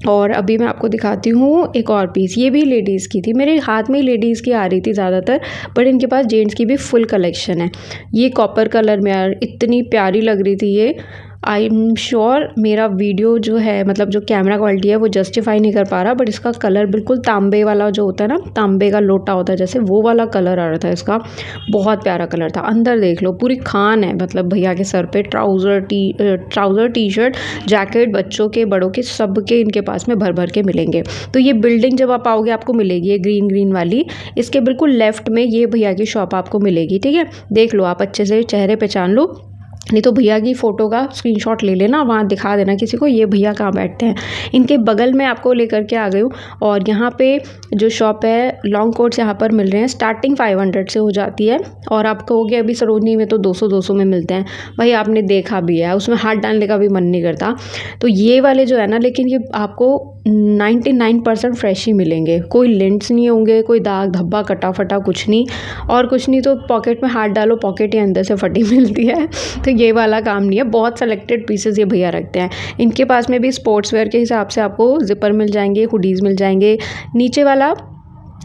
और अभी मैं आपको दिखाती हूँ एक और पीस, ये भी लेडीज़ की थी। मेरे हाथ में लेडीज़ की आ रही थी ज़्यादातर, बट इनके पास जेंट्स की भी फुल कलेक्शन है। ये कॉपर कलर में यार इतनी प्यारी लग रही थी ये, आई एम श्योर मेरा वीडियो जो है मतलब जो कैमरा क्वालिटी है वो जस्टिफाई नहीं कर पा रहा, बट इसका कलर बिल्कुल तांबे वाला जो होता है ना, तांबे का लोटा होता है जैसे, वो वाला कलर आ रहा था इसका। बहुत प्यारा कलर था। अंदर देख लो पूरी खान है, मतलब भैया के सर पे ट्राउज़र टी शर्ट जैकेट बच्चों के बड़ों के सबके इनके पास में भर भर के मिलेंगे। तो ये बिल्डिंग जब आप आओगे आपको मिलेगी, ये ग्रीन वाली, इसके बिल्कुल लेफ्ट में ये भैया की शॉप आपको मिलेगी। ठीक है, देख लो आप अच्छे से, चेहरे पहचान लो, नहीं तो भैया की फ़ोटो का स्क्रीनशॉट ले लेना, वहाँ दिखा देना किसी को ये भैया कहाँ बैठते हैं। इनके बगल में आपको लेकर के आ गई हूँ। और यहाँ पे जो शॉप है, लॉन्ग कोट्स यहाँ पर मिल रहे हैं, स्टार्टिंग 500 से हो जाती है। और आप कहोगे अभी सरोजनी में तो 200 में मिलते हैं, भाई आपने देखा भी है, उसमें हाथ डालने का भी मन नहीं करता। तो ये वाले जो है ना, लेकिन ये आपको 99% फ्रेश ही मिलेंगे, कोई लिंट्स नहीं होंगे, कोई दाग धब्बा कटा फटा कुछ नहीं। और कुछ नहीं तो पॉकेट में हाथ डालो, पॉकेट ही अंदर से फटी मिलती है। तो ये वाला काम नहीं है, बहुत सेलेक्टेड पीसेस ये भैया रखते हैं। इनके पास में भी स्पोर्ट्स वेयर के हिसाब से आपको जिपर मिल जाएंगे, हुडीज़ मिल जाएंगे। नीचे वाला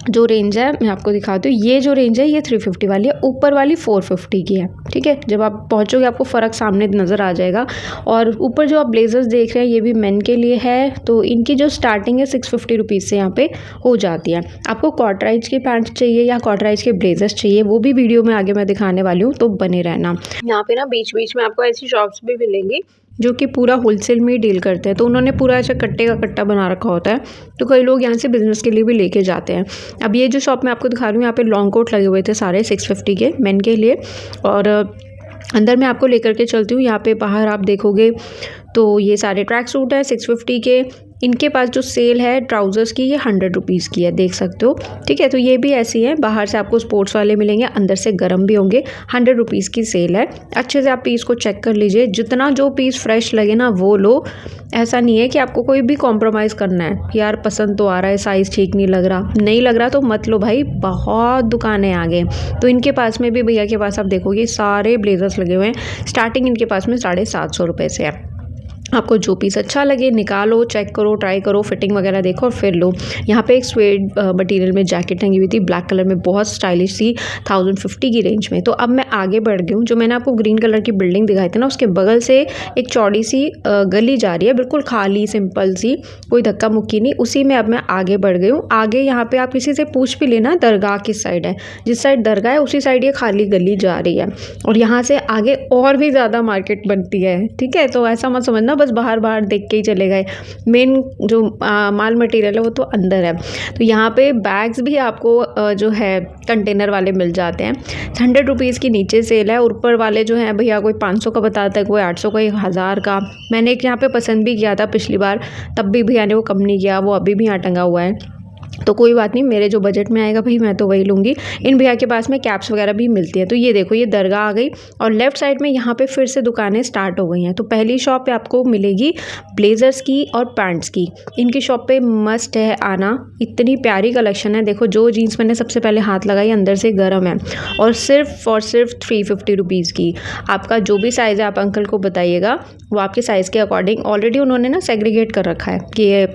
जो रेंज है मैं आपको दिखाती हूँ, ये जो रेंज है ये 350 वाली है, ऊपर वाली 450 की है। ठीक है, जब आप पहुँचोगे आपको फ़र्क सामने नज़र आ जाएगा। और ऊपर जो आप ब्लेजर्स देख रहे हैं ये भी मेन के लिए है, तो इनकी जो स्टार्टिंग है 650 रुपीज़ से यहाँ पे हो जाती है। आपको कॉटराइज के पैंट चाहिए या कॉटराइज के ब्लेजर्स चाहिए, वो भी वीडियो में आगे मैं दिखाने वाली हूँ, तो बने रहना। यहाँ पे ना बीच बीच में आपको ऐसी शॉप्स भी मिलेंगी जो कि पूरा होलसेल में ही डील करते हैं, तो उन्होंने पूरा ऐसा कट्टे का कट्टा बना रखा होता है, तो कई लोग यहाँ से बिज़नेस के लिए भी लेके जाते हैं। अब ये जो शॉप मैं आपको दिखा रही हूँ, यहाँ पे लॉन्ग कोट लगे हुए थे सारे 650 के मेन के लिए। और अंदर मैं आपको लेकर के चलती हूँ। यहाँ पे बाहर आप देखोगे तो ये सारे ट्रैक सूट है 650 के। इनके पास जो सेल है ट्राउज़र्स की, ये 100 रुपीज़ की है, देख सकते हो। ठीक है, तो ये भी ऐसी है, बाहर से आपको स्पोर्ट्स वाले मिलेंगे, अंदर से गर्म भी होंगे। 100 रुपीज़ की सेल है। अच्छे से आप पीस को चेक कर लीजिए, जितना जो पीस फ्रेश लगे ना वो लो। ऐसा नहीं है कि आपको कोई भी कॉम्प्रोमाइज़ करना है, यार पसंद तो आ रहा है, साइज़ ठीक नहीं लग रहा तो मत लो भाई, बहुत दुकानें आ गए। तो इनके पास में भी भैया के पास आप देखोगे सारे ब्लेजर्स लगे हुए हैं। स्टार्टिंग इनके पास में 750 रुपये से है। आपको जो पीस अच्छा लगे निकालो, चेक करो, ट्राई करो, फिटिंग वगैरह देखो और फिर लो। यहाँ पे एक स्वेड मटेरियल में जैकेट टंगी हुई थी ब्लैक कलर में, बहुत स्टाइलिश सी, 1050 की रेंज में। तो अब मैं आगे बढ़ गई हूँ। जो मैंने आपको ग्रीन कलर की बिल्डिंग दिखाई थी ना, उसके बगल से एक चौड़ी सी गली जा रही है, बिल्कुल खाली सिंपल सी, कोई धक्का मुक्की नहीं, उसी में अब मैं आगे बढ़ गई हूँ। आगे यहाँ पे आप किसी से पूछ भी लेना दरगाह किस साइड है, जिस साइड दरगाह है उसी साइड ये खाली गली जा रही है। और यहाँ से आगे और भी ज़्यादा मार्केट बनती है। ठीक है, तो ऐसा मत समझना बस बाहर बाहर देख के ही चले गए, मेन जो माल मटेरियल है वो तो अंदर है। तो यहाँ पे बैग्स भी आपको जो है कंटेनर वाले मिल जाते हैं। 100 रुपीज़ की नीचे सेल है, ऊपर वाले जो हैं भैया कोई 500 का बताता है, कोई 800 का, 1000 का। मैंने एक यहाँ पे पसंद भी किया था पिछली बार, तब भी भैया ने वो कम नहीं किया, वो अभी भी यहाँ टंगा हुआ है। तो कोई बात नहीं, मेरे जो बजट में आएगा भाई मैं तो वही लूँगी। इन भैया के पास में कैप्स वगैरह भी मिलती है। तो ये देखो, ये दरगाह आ गई और लेफ्ट साइड में यहाँ पे फिर से दुकानें स्टार्ट हो गई हैं। तो पहली शॉप पे आपको मिलेगी ब्लेजर्स की और पैंट्स की। इनकी शॉप पे मस्ट है आना, इतनी प्यारी कलेक्शन है। देखो, जो जीन्स मैंने सबसे पहले हाथ लगाई अंदर से गर्म है, और सिर्फ 350 रुपीज़ की। आपका जो भी साइज़ है आप अंकल को बताइएगा, वो आपके साइज़ के अकॉर्डिंग ऑलरेडी उन्होंने ना सेग्रीगेट कर रखा है कि ये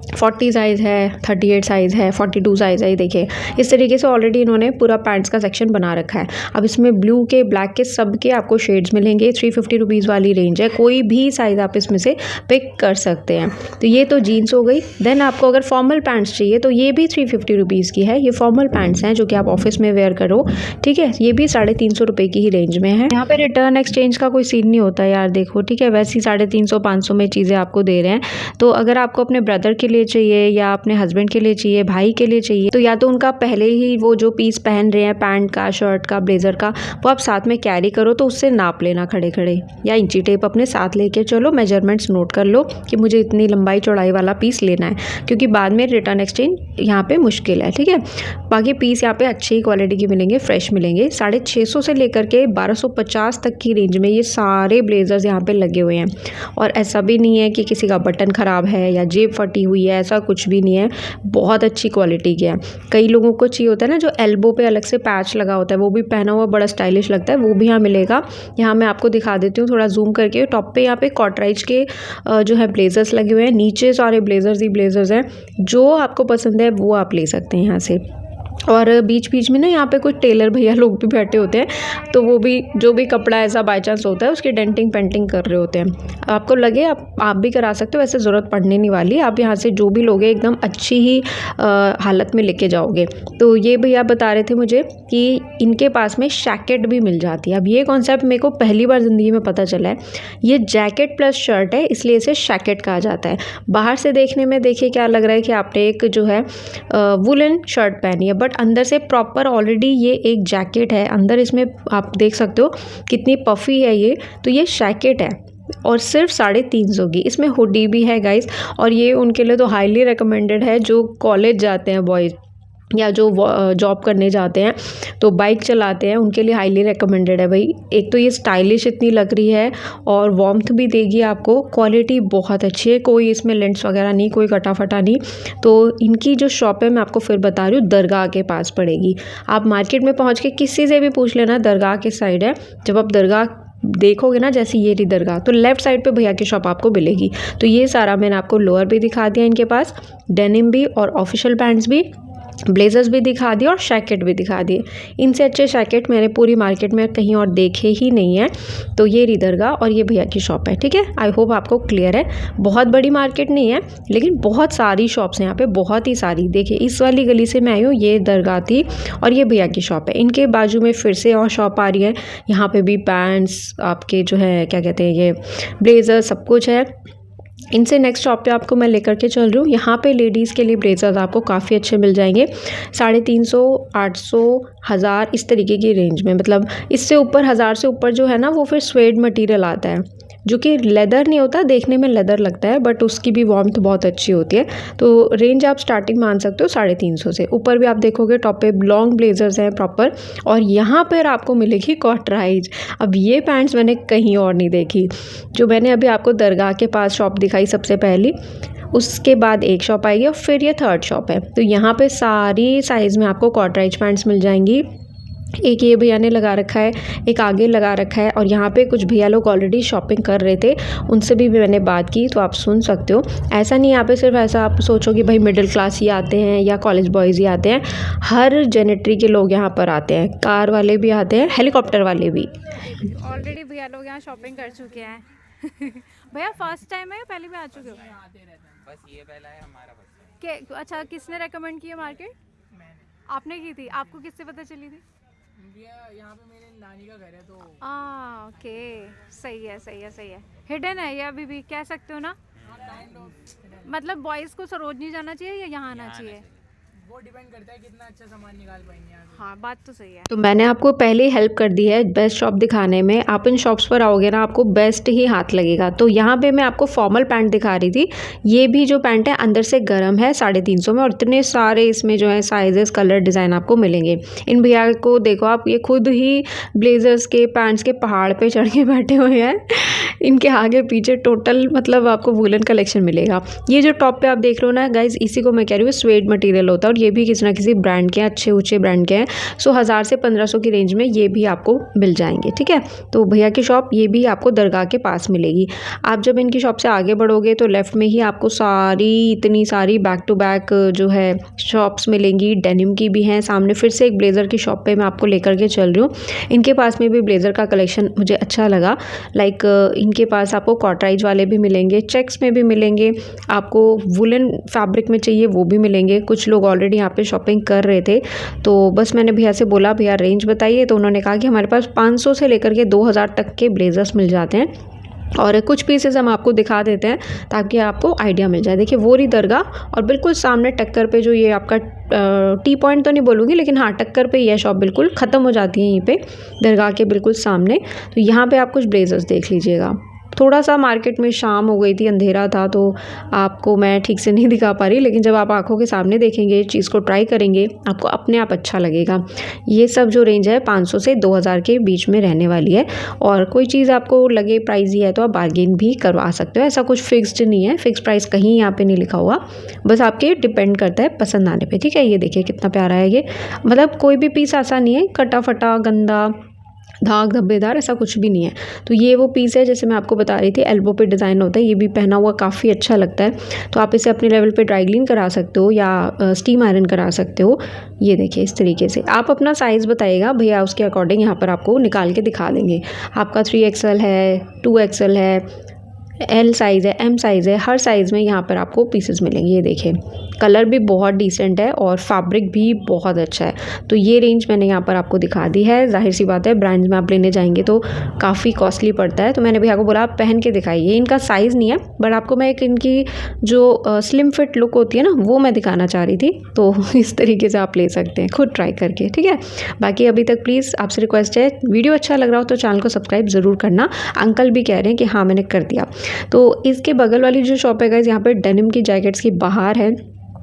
40 साइज़ है, 38 साइज़ है, 42 साइज़ है। ये देखिए, इस तरीके से ऑलरेडी इन्होंने पूरा पैंट्स का सेक्शन बना रखा है। अब इसमें ब्लू के, ब्लैक के, सब के आपको शेड्स मिलेंगे। 350 रुपीज़ वाली रेंज है, कोई भी साइज़ आप इसमें से पिक कर सकते हैं। तो ये तो जीन्स हो गई। देन आपको अगर फॉर्मल पैंट्स चाहिए तो ये भी 350 रुपीज़ की है। ये फॉर्मल पैंट्स हैं जो कि आप ऑफिस में वेयर करो। ठीक है, ये भी 350 रुपये की ही रेंज में है। यहाँ पे रिटर्न एक्सचेंज का कोई सीन नहीं होता यार, देखो। ठीक है, वैसे ही 350-500 में चीज़ें आपको दे रहे हैं। तो अगर आपको अपने ब्रदर के लिए चाहिए या अपने हस्बैंड के लिए चाहिए, भाई के लिए चाहिए, तो या तो उनका पहले ही वो जो पीस पहन रहे हैं पैंट का, शर्ट का, ब्लेजर का, वो आप साथ में कैरी करो, तो उससे नाप लेना खड़े खड़े, या इंची टेप अपने साथ लेके चलो, मेजरमेंट्स नोट कर लो कि मुझे इतनी लंबाई चौड़ाई वाला पीस लेना है, क्योंकि बाद में रिटर्न एक्सचेंज यहाँ पे मुश्किल है। ठीक है, बाकी पीस यहाँ पे अच्छी क्वालिटी के मिलेंगे, फ्रेश मिलेंगे। 650 से लेकर के 1250 तक की रेंज में ये सारे ब्लेजर्स यहाँ पे लगे हुए हैं। और ऐसा भी नहीं है कि किसी का बटन ख़राब है या जेब फटी हुई है, ऐसा कुछ भी नहीं है, बहुत अच्छी क्वालिटी के है। कई लोगों को चाहिए होता है ना जो एल्बो पे अलग से पैच लगा होता है, वो भी पहना हुआ बड़ा स्टाइलिश लगता है, वो भी यहाँ मिलेगा। यहाँ मैं आपको दिखा देती हूँ थोड़ा जूम करके। टॉप पे यहाँ पे कॉटराइज के जो है ब्लेजर्स लगे हुए हैं, नीचे सारे ब्लेजर्स ही ब्लेजर्स हैं। जो आपको पसंद है वो आप ले सकते हैं यहाँ से। और बीच बीच में ना यहाँ पे कुछ टेलर भैया लोग भी बैठे होते हैं, तो वो भी जो भी कपड़ा ऐसा बाय चांस होता है उसकी डेंटिंग पेंटिंग कर रहे होते हैं। आपको लगे आप भी करा सकते हो, वैसे ज़रूरत पड़ने नहीं वाली। आप यहाँ से जो भी लोगे एकदम अच्छी ही हालत में लेके जाओगे। तो ये भैया बता रहे थे मुझे कि इनके पास में जैकेट भी मिल जाती है। अब ये कॉन्सेप्ट मेरे को पहली बार ज़िंदगी में पता चला है। ये जैकेट प्लस शर्ट है, इसलिए इसे जैकेट कहा जाता है। बाहर से देखने में देखिए क्या लग रहा है कि आपने एक जो है वुलन शर्ट पहनी है, बट अंदर से प्रॉपर ऑलरेडी ये एक जैकेट है। अंदर इसमें आप देख सकते हो कितनी पफ़ी है ये, तो ये जैकेट है और सिर्फ 350 की। इसमें हुडी भी है गाइस, और ये उनके लिए तो हाईली रिकमेंडेड है जो कॉलेज जाते हैं बॉयज़ या जो जॉब करने जाते हैं तो बाइक चलाते हैं, उनके लिए हाईली रिकमेंडेड है भाई। एक तो ये स्टाइलिश इतनी लग रही है और वार्मथ भी देगी आपको। क्वालिटी बहुत अच्छी है, कोई इसमें लेंस वगैरह नहीं, कोई कटा फटा नहीं। तो इनकी जो शॉप है मैं आपको फिर बता रही हूँ, दरगाह के पास पड़ेगी। आप मार्केट में पहुँच के किसी से भी पूछ लेना, दरगाह के साइड है। जब आप दरगाह देखोगे ना, जैसे ये रही दरगाह, तो लेफ्ट साइड पे भैया की शॉप आपको मिलेगी। तो ये सारा मैंने आपको लोअर भी दिखा दिया इनके पास, डेनिम भी और ऑफिशियल पैंट्स भी, ब्लेजर्स भी दिखा दिए और जैकेट भी दिखा दिए। इनसे अच्छे जैकेट मैंने पूरी मार्केट में कहीं और देखे ही नहीं है। तो ये रही दरगाह और ये भैया की शॉप है, ठीक है। आई होप आपको क्लियर है। बहुत बड़ी मार्केट नहीं है, लेकिन बहुत सारी शॉप्स हैं यहाँ पे, बहुत ही सारी। देखिए इस वाली गली से मैं आई हूँ, ये दरगाह थी और ये भैया की शॉप है। इनके बाजू में फिर से और शॉप आ रही है। यहाँ पे भी पैंट्स आपके जो है क्या कहते हैं, ये ब्लेजर सब कुछ है। इनसे नेक्स्ट शॉप पे आपको मैं लेकर के चल रही हूँ। यहाँ पे लेडीज़ के लिए ब्लेजर्स आपको काफ़ी अच्छे मिल जाएंगे, 350, 800, 1000 इस तरीके की रेंज में। मतलब इससे ऊपर 1000 से ऊपर जो है ना, वो फिर स्वेड मटेरियल आता है, जो कि लेदर नहीं होता, देखने में लेदर लगता है, बट उसकी भी वार्मथ बहुत अच्छी होती है। तो रेंज आप स्टार्टिंग मान सकते हो 350 से। ऊपर भी आप देखोगे टॉप पे लॉन्ग ब्लेजर्स हैं प्रॉपर, और यहाँ पर आपको मिलेगी कॉटराइज। अब ये पैंट्स मैंने कहीं और नहीं देखी। जो मैंने अभी आपको दरगाह के पास शॉप दिखाई सबसे पहली, उसके बाद एक शॉप आएगी और फिर ये थर्ड शॉप है। तो यहाँ पे सारी साइज़ में आपको कॉटराइज पैंट्स मिल जाएंगी। एक ये भैया ने लगा रखा है, एक आगे लगा रखा है, और यहाँ पे कुछ भैया लोग ऑलरेडी शॉपिंग कर रहे थे, उनसे भी मैंने बात की, तो आप सुन सकते हो। ऐसा नहीं यहाँ पे सिर्फ ऐसा आप सोचो कि भाई मिडिल क्लास ही आते हैं या कॉलेज बॉयज़ ही आते हैं। हर जेनेटरी के लोग यहाँ पर आते हैं, कार वाले भी आते हैं, हेलीकॉप्टर वाले भी। ऑलरेडी भैया लोग यहाँ शॉपिंग कर चुके हैं। भैया फर्स्ट टाइम है या पहले भी आ चुके हो? बस ये पहला है हमारा बस। के अच्छा, किसने रेकमेंड किया मार्केट? मैंने आपने की थी? आपको किससे पता चली थी? यहाँ पे मेरे नानी का घर है तो ओके, सही है सही है सही है। हिडन है ये अभी भी, कह सकते हो ना? काइंड ऑफ मतलब बॉयज़ को सरोजनी जाना चाहिए या यहाँ आना चाहिए? वो डिपेंड करता है कितना अच्छा सामान निकाल पाएंगे यहाँ से। हाँ, बात तो सही है। तो मैंने आपको पहले हेल्प कर दी है बेस्ट शॉप दिखाने में। आप इन शॉप्स पर आओगे ना, आपको बेस्ट ही हाथ लगेगा। तो यहाँ पे मैं आपको फॉर्मल पैंट दिखा रही थी। ये भी जो पैंट है अंदर से गर्म है, 350 में, और इतने सारे इसमें जो है साइजेस, कलर, डिज़ाइन आपको मिलेंगे। इन भैया को देखो आप, ये खुद ही ब्लेजर्स के पैंट्स के पहाड़ पे चढ़ के बैठे हुए हैं। इनके आगे पीछे टोटल मतलब आपको वूलन कलेक्शन मिलेगा। ये जो टॉप पे आप देख रहे हो ना गाइज, इसी को मैं कह रही हूँ स्वेड मटेरियल होता है, और ये भी किसी ना किसी ब्रांड के हैं, अच्छे ऊँचे ब्रांड के हैं। सो 1000 से 1500 की रेंज में ये भी आपको मिल जाएंगे, ठीक है। तो भैया की शॉप ये भी आपको दरगाह के पास मिलेगी। आप जब इनकी शॉप से आगे बढ़ोगे तो लेफ्ट में ही आपको इतनी सारी बैक टू बैक जो है शॉप्स मिलेंगी। डेनिम की भी हैं। सामने फिर से एक ब्लेज़र की शॉप पे मैं आपको लेकर के चल रही हूँ। इनके पास में भी ब्लेज़र का कलेक्शन मुझे अच्छा लगा। लाइक इनके पास आपको कॉटराइज वाले भी मिलेंगे, चेक्स में भी मिलेंगे, आपको वुलन फैब्रिक में चाहिए वो भी मिलेंगे। कुछ लोग ऑलरेडी यहाँ पे शॉपिंग कर रहे थे, तो बस मैंने भैया से बोला भैया रेंज बताइए, तो उन्होंने कहा कि हमारे पास 500 से लेकर के 2000 तक के ब्लेजर्स मिल जाते हैं, और कुछ पीसेस हम आपको दिखा देते हैं ताकि आपको आइडिया मिल जाए। देखिए वो रही दरगाह, और बिल्कुल सामने टक्कर पे जो ये आपका टी पॉइंट तो नहीं बोलूँगी, लेकिन हाँ टक्कर पे यह शॉप बिल्कुल ख़त्म हो जाती है यहीं पे दरगाह के बिल्कुल सामने। तो यहाँ पे आप कुछ ब्लेजर्स देख लीजिएगा। थोड़ा सा मार्केट में शाम हो गई थी, अंधेरा था, तो आपको मैं ठीक से नहीं दिखा पा रही, लेकिन जब आप आंखों के सामने देखेंगे, इस चीज़ को ट्राई करेंगे, आपको अपने आप अच्छा लगेगा। ये सब जो रेंज है 500 से 2000 के बीच में रहने वाली है, और कोई चीज़ आपको लगे प्राइस ही है तो आप बार्गेन भी करवा सकते हो। ऐसा कुछ फिक्स्ड नहीं है, फिक्स प्राइस कहीं यहाँ पे नहीं लिखा हुआ, बस आपके डिपेंड करता है पसंद आने पर, ठीक है। ये देखिए कितना प्यारा है ये, मतलब कोई भी पीस ऐसा नहीं है कटा फटा गंदा दाग धब्बेदार ऐसा कुछ भी नहीं है। तो ये वो पीस है जैसे मैं आपको बता रही थी, एल्बो पे डिज़ाइन होता है, ये भी पहना हुआ काफ़ी अच्छा लगता है। तो आप इसे अपने लेवल पे ड्राई क्लीन करा सकते हो या स्टीम आयरन करा सकते हो। ये देखिए इस तरीके से आप अपना साइज़ बताइएगा, भैया उसके अकॉर्डिंग यहाँ पर आपको निकाल के दिखा देंगे। आपका 3XL है, 2XL है, एल साइज़ है, एम साइज़ है, हर साइज़ में यहाँ पर आपको पीसेस मिलेंगे। ये देखिए कलर भी बहुत डिसेंट है और फैब्रिक भी बहुत अच्छा है। तो ये रेंज मैंने यहाँ पर आपको दिखा दी है। ज़ाहिर सी बात है ब्रांड्स में आप लेने जाएंगे तो काफ़ी कॉस्टली पड़ता है। तो मैंने भैया को बोला आप पहन के दिखाइए। इनका साइज़ नहीं है बट आपको मैं एक इनकी जो स्लिम फिट लुक होती है ना वो मैं दिखाना चाह रही थी। तो इस तरीके से आप ले सकते हैं खुद ट्राई करके, ठीक है। बाकी अभी तक प्लीज़ आपसे रिक्वेस्ट है, वीडियो अच्छा लग रहा हो तो चैनल को सब्सक्राइब ज़रूर करना। अंकल भी कह रहे हैं कि हाँ मैंने कर दिया। तो इसके बगल वाली जो शॉप है गाइस, यहाँ पे डेनिम की जैकेट्स की बाहर है,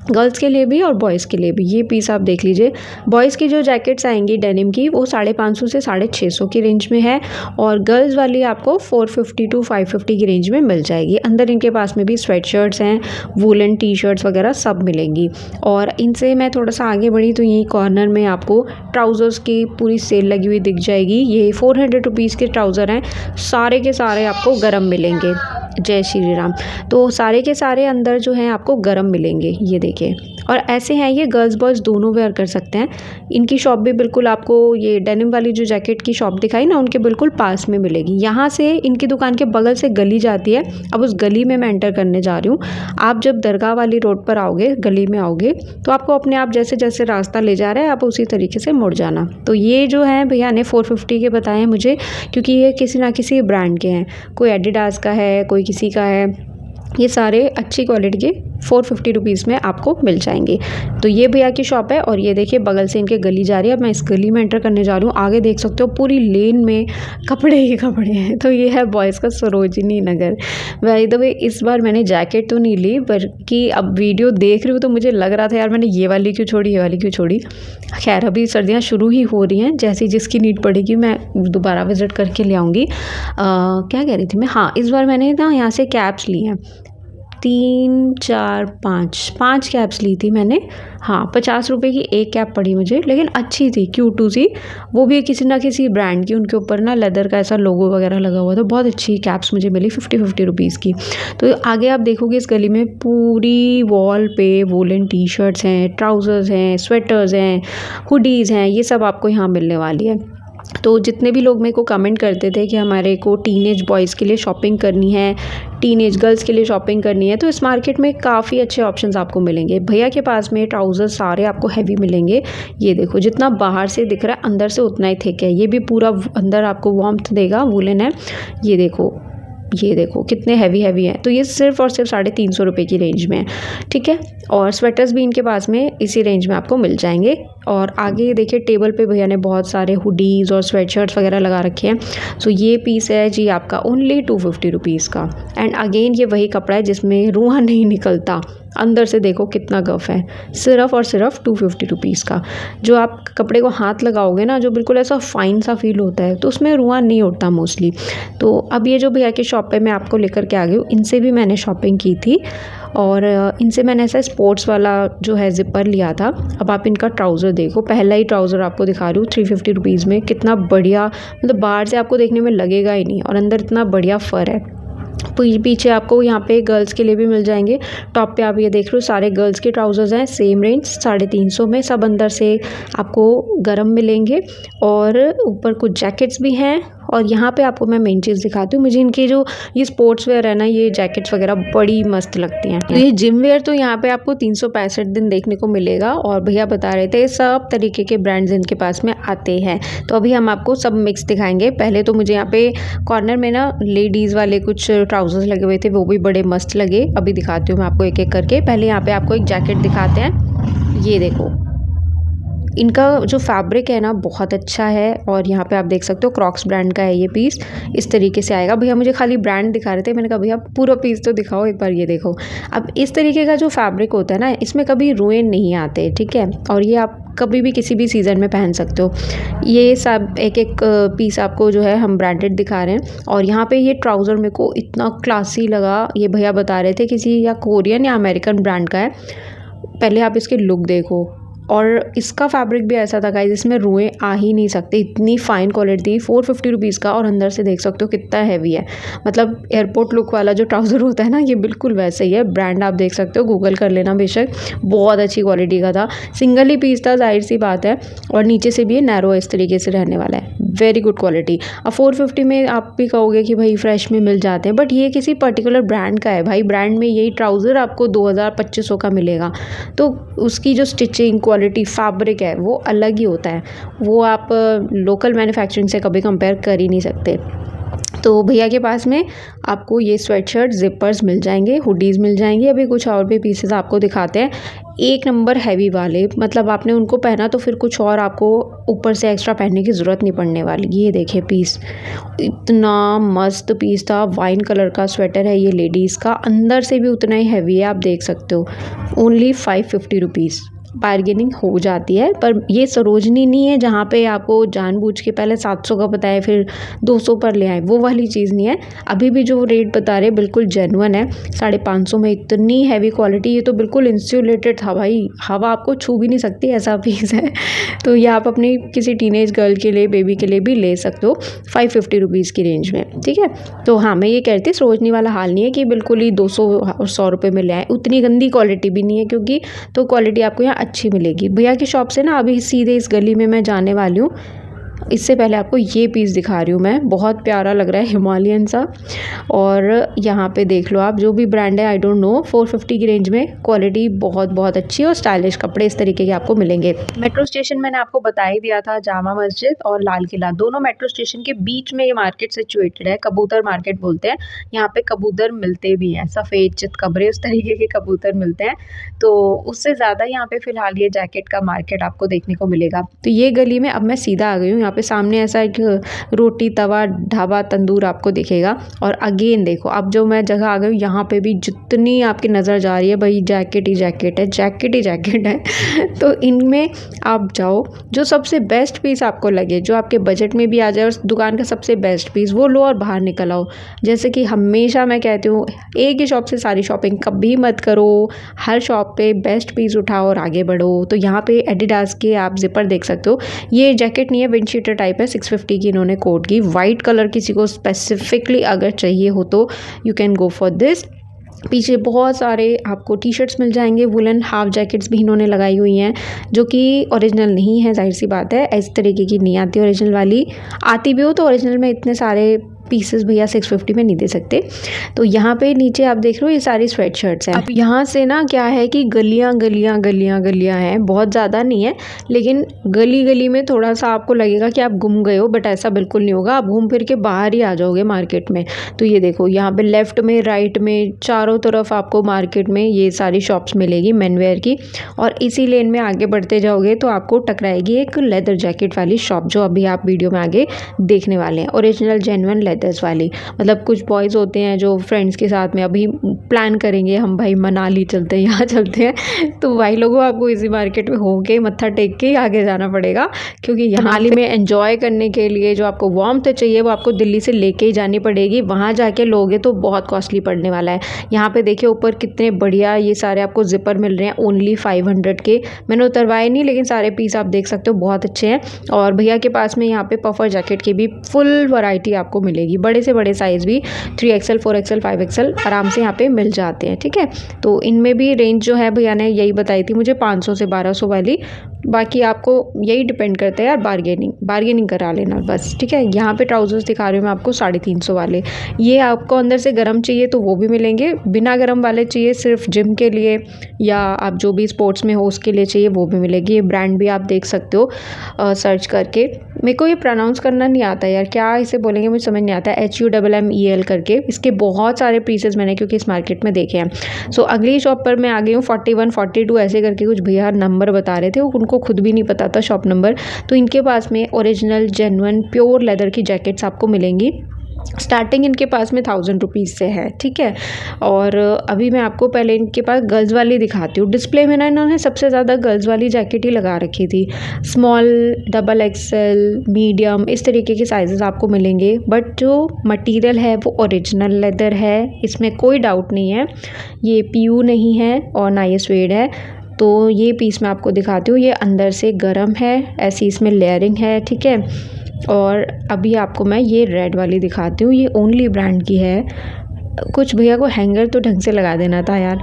गर्ल्स के लिए भी और बॉयज़ के लिए भी। ये पीस आप देख लीजिए। बॉयज़ की जो जैकेट्स आएंगी डेनिम की वो 550 से 650 की रेंज में है और गर्ल्स वाली आपको 450 टू 550 की रेंज में मिल जाएगी। अंदर इनके पास में भी स्वेट शर्ट्स हैं, वूलन टी शर्ट्स वगैरह सब मिलेंगी। और इनसे मैं थोड़ा सा आगे बढ़ी तो यही कॉर्नर में आपको ट्राउज़र्स की पूरी सेल लगी हुई दिख जाएगी। ये 400 रुपीज़ के ट्राउज़र हैं, सारे के सारे आपको गरम मिलेंगे। जय श्री राम। तो सारे के सारे अंदर जो हैं आपको गरम मिलेंगे, ये देखिए। और ऐसे हैं ये गर्ल्स बॉयज़ दोनों वेयर कर सकते हैं। इनकी शॉप भी बिल्कुल आपको ये डेनिम वाली जो जैकेट की शॉप दिखाई ना उनके बिल्कुल पास में मिलेगी। यहाँ से इनकी दुकान के बगल से गली जाती है। अब उस गली में मैं एंटर करने जा रही हूँ। आप जब दरगाह वाली रोड पर आओगे, गली में आओगे तो आपको अपने आप जैसे जैसे रास्ता ले जा रहा है आप उसी तरीके से मुड़ जाना। तो ये जो है भैया ने 450 के बताए हैं मुझे, क्योंकि ये किसी ना किसी ब्रांड के हैं। कोई एडिडास का है, कोई किसी का है। ये सारे अच्छी क्वालिटी के 450 रुपीज़ में आपको मिल जाएंगे। तो ये भैया की शॉप है और ये देखिए बगल से इनके गली जा रही है। अब मैं इस गली में एंटर करने जा रही हूँ। आगे देख सकते हो पूरी लेन में कपड़े ही कपड़े हैं। तो ये है बॉयज़ का सरोजिनी नगर। बाय द वे इस बार मैंने जैकेट तो नहीं ली, बल्कि अब वीडियो देख रही हूँ तो मुझे लग रहा था यार मैंने ये वाली क्यों छोड़ी, ये वाली क्यों छोड़ी। खैर अभी सर्दियाँ शुरू ही हो रही हैं, जैसी जिसकी नीड पड़ेगी मैं दोबारा विज़िट करके ले आऊँगी। क्या कह रही थी मैं, हाँ इस बार मैंने ना यहाँ से कैप्स ली हैं 3 4 5 कैप्स ली थी मैंने। हाँ 50 रुपये की एक कैप पड़ी मुझे, लेकिन अच्छी थी, क्यूटू सी। वो भी किसी ना किसी ब्रांड की, उनके ऊपर ना लेदर का ऐसा लोगो वगैरह लगा हुआ था। बहुत अच्छी कैप्स मुझे मिली 50 रुपीज़ की। तो आगे आप देखोगे इस गली में पूरी वॉल पे वोलन टी शर्ट्स हैं, ट्राउज़र्स हैं, स्वेटर्स हैं, हुडीज़ हैं, ये सब आपको यहाँ मिलने वाली है। तो जितने भी लोग मेरे को कमेंट करते थे कि हमारे को टीनेज बॉयज़ के लिए शॉपिंग करनी है, टीनेज गर्ल्स के लिए शॉपिंग करनी है, तो इस मार्केट में काफ़ी अच्छे ऑप्शंस आपको मिलेंगे। भैया के पास में ट्राउज़र सारे आपको हैवी मिलेंगे। ये देखो जितना बाहर से दिख रहा है अंदर से उतना ही थिक है। ये भी पूरा अंदर आपको वार्मथ देगा, वूलन है। ये देखो कितने हैवी हैं। तो ये सिर्फ और सिर्फ 350 रुपये की रेंज में है, ठीक है। और स्वेटर्स भी इनके पास में इसी रेंज में आपको मिल जाएंगे। और आगे देखिए टेबल पे भैया ने बहुत सारे हुडीज़ और स्वेटशर्ट्स वगैरह लगा रखे हैं। सो ये पीस है जी आपका ओनली 250 रुपीज़ का। एंड अगेन ये वही कपड़ा है जिसमें रुआं नहीं निकलता। अंदर से देखो कितना गफ है, सिर्फ और सिर्फ 250 रुपीज़ का। जो आप कपड़े को हाथ लगाओगे ना, जो बिल्कुल ऐसा फाइन सा फील होता है, तो उसमें रुआं नहीं उठता मोस्टली। तो अब ये जो भैया की शॉप पे मैं आपको लेकर के आ गई हूँ, इनसे भी मैंने शॉपिंग की थी और इनसे मैंने ऐसा स्पोर्ट्स वाला जो है ज़िपर लिया था। अब आप इनका ट्राउज़र देखो, पहला ही ट्राउज़र आपको दिखा रही हूँ 350 रुपीज़ में। कितना बढ़िया, मतलब बाहर से आपको देखने में लगेगा ही नहीं और अंदर इतना बढ़िया फर है। पीछे आपको यहाँ पे गर्ल्स के लिए भी मिल जाएंगे। टॉप पे आप ये देख रहे हो सारे गर्ल्स के ट्राउज़र्स हैं, सेम रेंज 350 में। सब अंदर से आपको गरम मिलेंगे और ऊपर कुछ जैकेट्स भी हैं। और यहाँ पे आपको मैं मेन चीज़ दिखाती हूँ, मुझे इनकी जो ये स्पोर्ट्स वेयर है ना, ये जैकेट्स वगैरह बड़ी मस्त लगती हैं। ये जिम वेयर तो यहाँ पे आपको 365 दिन देखने को मिलेगा। और भैया बता रहे थे सब तरीके के ब्रांड्स इनके पास में आते हैं। तो अभी हम आपको सब मिक्स दिखाएंगे। पहले तो मुझे यहाँ पे कॉर्नर में ना लेडीज़ वाले कुछ ट्राउजर्स लगे हुए थे, वो भी बड़े मस्त लगे। अभी दिखाती हूँ मैं आपको एक एक करके। पहले यहाँ पे आपको एक जैकेट दिखाते हैं। ये देखो इनका जो फैब्रिक है ना बहुत अच्छा है। और यहाँ पे आप देख सकते हो क्रॉक्स ब्रांड का है ये पीस। इस तरीके से आएगा। भैया मुझे खाली ब्रांड दिखा रहे थे, मैंने कहा भैया पूरा पीस तो दिखाओ एक बार। ये देखो, अब इस तरीके का जो फैब्रिक होता है ना, इसमें कभी रुएं नहीं आते, ठीक है। और ये आप कभी भी किसी भी सीज़न में पहन सकते हो। ये सब एक एक पीस आपको जो है हम ब्रांडेड दिखा रहे हैं। और यहाँ पे ये ट्राउज़र मेरे को इतना क्लासी लगा। ये भैया बता रहे थे किसी या कोरियन या अमेरिकन ब्रांड का है। पहले आप इसके लुक देखो, और इसका फैब्रिक भी ऐसा था गाइस, इसमें रुएँ आ ही नहीं सकते, इतनी फ़ाइन क्वालिटी थी। 450 रुपीज़ का, और अंदर से देख सकते हो कितना हैवी है। मतलब एयरपोर्ट लुक वाला जो ट्राउज़र होता है ना, ये बिल्कुल वैसे ही है। ब्रांड आप देख सकते हो, गूगल कर लेना बेशक। बहुत अच्छी क्वालिटी का था, सिंगल ही पीस था, ज़ाहिर सी बात है। और नीचे से भी ये नैरो इस तरीके से रहने वाला है, वेरी गुड क्वालिटी। अब 450 में आप भी कहोगे कि भाई फ्रेश में मिल जाते हैं, बट ये किसी पर्टिकुलर ब्रांड का है भाई। ब्रांड में यही ट्राउज़र आपको 2000-2500 का मिलेगा, तो उसकी जो स्टिचिंग क्वालिटी फैब्रिक है वो अलग ही होता है। वो आप लोकल मैन्युफैक्चरिंग से कभी कंपेयर कर ही नहीं सकते। तो भैया के पास में आपको ये स्वेटशर्ट ज़िपर्स मिल जाएंगे, हुडीज़ मिल जाएंगे। अभी कुछ और भी पीसेस आपको दिखाते हैं, एक नंबर हैवी वाले। मतलब आपने उनको पहना तो फिर कुछ और आपको ऊपर से एक्स्ट्रा पहनने की ज़रूरत नहीं पड़ने वाली। ये देखिए पीस, इतना मस्त पीस था। वाइन कलर का स्वेटर है ये लेडीज़ का, अंदर से भी उतना ही हैवी है, आप देख सकते हो। ओनली 550 रुपीज़, बार्गेनिंग हो जाती है। पर ये सरोजनी नहीं है जहाँ पे आपको जानबूझ के पहले 700 का बताए फिर 200 पर ले आए, वो वाली चीज़ नहीं है। अभी भी जो रेट बता रहे बिल्कुल जेन्युइन है। 550 में इतनी हैवी क्वालिटी, ये तो बिल्कुल इंसुलेटेड था भाई, हवा आपको छू भी नहीं सकती, ऐसा पीस है। तो ये आप अपनी किसी टीनेज गर्ल के लिए, बेबी के लिए भी ले सकते हो 550 रुपीज़ की रेंज में, ठीक है। तो हाँ, मैं ये कह रही थी सरोजनी वाला हाल नहीं है कि बिल्कुल ही 200 और 100 रुपये में ले आए। उतनी गंदी क्वालिटी भी नहीं है, क्योंकि तो क्वालिटी आपको यहाँ अच्छी मिलेगी। भैया की शॉप से ना अभी सीधे इस गली में मैं जाने वाली हूँ। इससे पहले आपको ये पीस दिखा रही हूँ मैं, बहुत प्यारा लग रहा है, हिमालयन सा। और यहाँ पे देख लो आप, जो भी ब्रांड है आई डोंट नो, 450 की रेंज में क्वालिटी बहुत बहुत अच्छी है और स्टाइलिश कपड़े इस तरीके के आपको मिलेंगे। मेट्रो स्टेशन मैंने आपको बता ही दिया था, जामा मस्जिद और लाल किला दोनों मेट्रो स्टेशन के बीच में ये मार्केट सिचुएटेड है। कबूतर मार्केट बोलते हैं, यहाँ पे कबूतर मिलते भी हैं, सफ़ेद चितकबरे उस तरीके के कबूतर मिलते हैं। तो उससे ज़्यादा यहाँ पे फ़िलहाल ये जैकेट का मार्केट आपको देखने को मिलेगा। तो ये गली में अब मैं सीधा आ गई हूँ, यहाँ पे सामने ऐसा एक रोटी तवा ढाबा तंदूर आपको दिखेगा। और अगेन देखो, अब जो मैं जगह आ गई हूँ, यहाँ पे भी जितनी आपकी नज़र जा रही है भाई जैकेट ही जैकेट है, जैकेट ही जैकेट है। तो इनमें आप जाओ, जो सबसे बेस्ट पीस आपको लगे, जो आपके बजट में भी आ जाए, और दुकान का सबसे बेस्ट पीस वो लो और बाहर निकल आओ। जैसे कि हमेशा मैं कहती हूँ, एक ही शॉप से सारी शॉपिंग कभी मत करो, हर शॉप पे बेस्ट पीस उठाओ और आगे बढ़ो। तो यहाँ पे एडिडास के आप जिपर देख सकते हो, ये जैकेट नहीं है, विंड शीटर टाइप है, 650 की इन्होंने कोट की। वाइट कलर किसी को स्पेसिफिकली अगर चाहिए हो तो you can go for this. पीछे बहुत सारे आपको टी शर्ट्स मिल जाएंगे, वुलन हाफ जैकेट्स भी इन्होंने लगाई हुई हैं, जो कि ओरिजिनल नहीं है, जाहिर सी बात है, इस तरीके की नहीं आती ओरिजिनल वाली। आती भी हो तो ओरिजिनल में इतने सारे पीसेस भैया 650 में नहीं दे सकते। तो यहाँ पे नीचे आप देख रहे हो ये सारी स्वेट शर्ट्स हैं। अब यहाँ से ना क्या है कि गलियाँ गलियाँ गलियाँ गलियाँ हैं, बहुत ज़्यादा नहीं है, लेकिन गली गली में थोड़ा सा आपको लगेगा कि आप गुम गए हो, बट ऐसा बिल्कुल नहीं होगा, आप घूम फिर के बाहर ही आ जाओगे मार्केट में। तो ये देखो, यहाँ पे लेफ्ट में, राइट में, चारों तरफ आपको मार्केट में ये सारी शॉप्स मिलेगी मेनवेयर की। और इसी लेन में आगे बढ़ते जाओगे तो आपको टकराएगी एक लेदर जैकेट वाली शॉप, जो अभी आप वीडियो में आगे देखने वाले हैं, ओरिजिनल जेन्युइन लेदर्स वाली। मतलब कुछ बॉयज़ होते हैं जो फ्रेंड्स के साथ में अभी प्लान करेंगे, हम भाई मनाली चलते हैं, यहाँ चलते हैं, तो भाई लोगों आपको इसी मार्केट में होके मत्था टेक के आगे जाना पड़ेगा, क्योंकि यहाँ मनाली में एंजॉय करने के लिए जो आपको वार्मथ चाहिए वो आपको दिल्ली से लेके ही जानी पड़ेगी। वहाँ जाके लोगे तो बहुत कॉस्टली पड़ने वाला है। यहाँ पे देखिए ऊपर कितने बढ़िया ये सारे आपको जिपर मिल रहे हैं, ओनली 500 के। मैंने उतरवाए नहीं, लेकिन सारे पीस आप देख सकते हो बहुत अच्छे हैं। और भैया के पास में यहाँ पे पफर जैकेट की भी फुल वैरायटी आपको मिलेगी, बड़े से बड़े साइज़ भी 3XL 4XL 5XL आराम से यहाँ पे मिल जाते हैं, ठीक है। तो इनमें भी रेंज जो है भैया ने यही बताई थी मुझे, 500 से 1200 वाली। बाकी आपको यही डिपेंड करता है यार, बार्गेनिंग करा लेना बस, ठीक है। यहाँ पे ट्राउजर्स दिखा रही हूँ मैं आपको 350 वाले। ये आपको अंदर से गर्म चाहिए तो वो भी मिलेंगे, बिना गर्म वाले चाहिए सिर्फ जिम के लिए या आप जो भी स्पोर्ट्स में हो उसके लिए चाहिए वो भी मिलेगी। ये ब्रांड भी आप देख सकते हो सर्च करके। मेरे को ये प्रोनाउंस करना नहीं आता यार, क्या इसे बोलेंगे मुझे समझ नहीं आता, HUMMEL करके। इसके बहुत सारे पीसेस मैंने क्योंकि इस मार्केट में देखे हैं। सो अगली शॉप पर मैं आ गई हूँ, 41 42 ऐसे करके कुछ भैया नंबर बता रहे थे, उनको खुद भी नहीं पता था शॉप नंबर। तो इनके पास में ओरिजिनल जेन्युइन प्योर लेदर की जैकेट्स आपको मिलेंगी। स्टार्टिंग इनके पास में 1000 रुपीज़ से है, ठीक है। और अभी मैं आपको पहले इनके पास गर्ल्स वाली दिखाती हूँ। डिस्प्ले में ना इन्होंने सबसे ज़्यादा गर्ल्स वाली जैकेट ही लगा रखी थी, स्मॉल, XXL, मीडियम, इस तरीके के साइजेस आपको मिलेंगे। बट जो मटेरियल है वो ओरिजिनल लेदर है, इसमें कोई डाउट नहीं है। ये PU नहीं है और ना ये स्वेड है। तो तो ये पीस मैं आपको दिखाती हूँ। ये अंदर से गर्म है, ऐसी इसमें लेयरिंग है, ठीक है। और अभी आपको मैं ये रेड वाली दिखाती हूँ। ये ओनली ब्रांड की है। कुछ भैया को हैंगर तो ढंग से लगा देना था यार।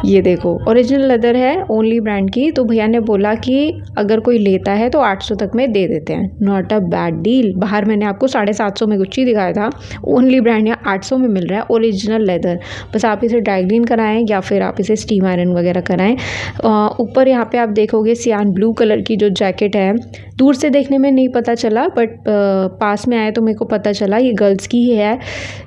ये देखो ओरिजिनल लेदर है, ओनली ब्रांड की। तो भैया ने बोला कि अगर कोई लेता है तो 800 तक में दे देते हैं। Not a bad deal. बाहर मैंने आपको 750 में गुच्ची दिखाया था, ओनली ब्रांड यहाँ 800 में मिल रहा है, ओरिजिनल लेदर। बस आप इसे ड्राई क्लीन कराएं या फिर आप इसे स्टीम आयरन वगैरह कराएं। ऊपर यहाँ पे आप देखोगे सियान ब्लू कलर की जो जैकेट है, दूर से देखने में नहीं पता चला, बट पास में आए तो मेरे को पता चला ये गर्ल्स की ही है।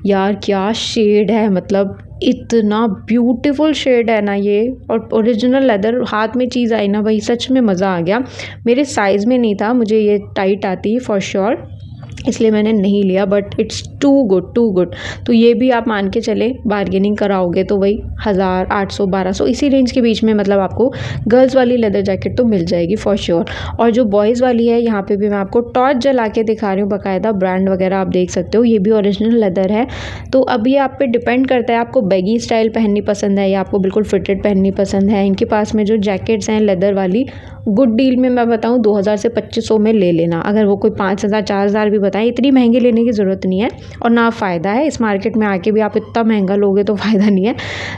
यार क्या शेड है, मतलब इतना ब्यूटीफुल शेड है ना ये। और ओरिजिनल लेदर, हाथ में चीज़ आई ना भाई, सच में मज़ा आ गया। मेरे साइज़ में नहीं था, मुझे ये टाइट आती है फॉर श्योर, इसलिए मैंने नहीं लिया, but it's too good, too good. तो ये भी आप मान के चले, बार्गेनिंग कराओगे तो वही 1000, 800, 1200 इसी रेंज के बीच में मतलब आपको गर्ल्स वाली लेदर जैकेट तो मिल जाएगी फॉर श्योर। और जो बॉयज़ वाली है, यहाँ पे भी मैं आपको टॉर्च जला के दिखा रही हूँ, बाकायदा ब्रांड वगैरह आप देख सकते हो। ये भी ओरिजिनल लेदर है। तो अभी आप पे डिपेंड करता है, आपको बैगी स्टाइल पहननी पसंद है या आपको बिल्कुल फिटेड पहननी पसंद है। इनके पास में जो जैकेट्स हैं लेदर वाली, गुड डील में मैं बताऊँ 2000 से 2500 में ले लेना। अगर वो कोई 5000, 4000 भी बताएं, इतनी महंगी लेने की ज़रूरत नहीं है और ना फ़ायदा है। इस मार्केट में आके भी आप इतना महंगा लोगे तो फ़ायदा नहीं है।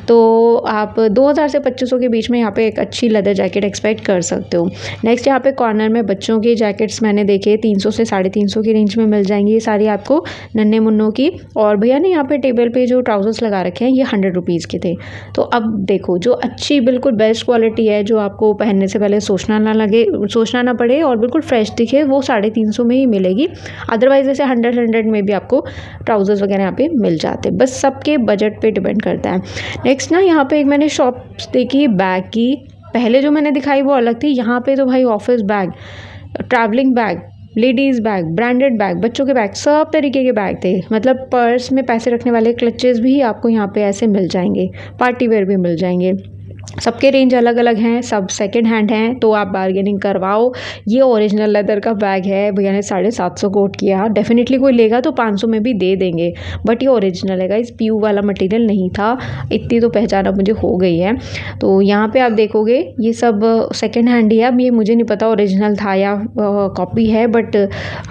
तो आप 2000 से 2500 के बीच में यहाँ पे एक अच्छी लेदर जैकेट एक्सपेक्ट कर सकते हो। नेक्स्ट यहाँ पे कॉर्नर में बच्चों की जैकेट्स मैंने देखे 300 से 350 की रेंज में मिल जाएंगी। ये सारी आपको नन्हे मुन्नों की। और भैया ने यहाँ पे टेबल पे जो ट्राउजर्स लगा रखे हैं, ये 100 रुपीज़ के थे। तो अब देखो, जो अच्छी बिल्कुल बेस्ट क्वालिटी है, जो आपको पहनने से पहले सोचना ना पड़े और बिल्कुल फ्रेश दिखे, वो 350 में ही मिलेगी। अदरवाइज जैसे 100 में भी आपको ट्राउजर्स वगैरह यहाँ पे मिल जाते हैं। बस सबके बजट पे डिपेंड करता है। नेक्स्ट ना यहाँ पे एक मैंने शॉप्स देखी बैग की। पहले जो मैंने दिखाई वो अलग थी, यहाँ पे तो भाई office bag, travelling bag, ladies bag, branded bag, बच्चों के बैग, सब तरीके के बैग थे। मतलब पर्स में पैसे रखने वाले क्लचेस भी आपको यहाँ पे ऐसे मिल जाएंगे, पार्टी वेयर भी मिल जाएंगे। सबके रेंज अलग अलग हैं, सब सेकंड हैंड हैं, तो आप बार्गेनिंग करवाओ। ये ओरिजिनल लेदर का बैग है, भैया ने 750 कोट किया। डेफिनेटली कोई लेगा तो 500 में भी दे देंगे, बट ये ओरिजिनल है गाइस, पीयू वाला मटेरियल नहीं था। इतनी तो पहचान अब मुझे हो गई है। तो यहाँ पे आप देखोगे ये सब सेकंड हैंड ही है। अब ये मुझे नहीं पता ओरिजिनल था या कॉपी है, बट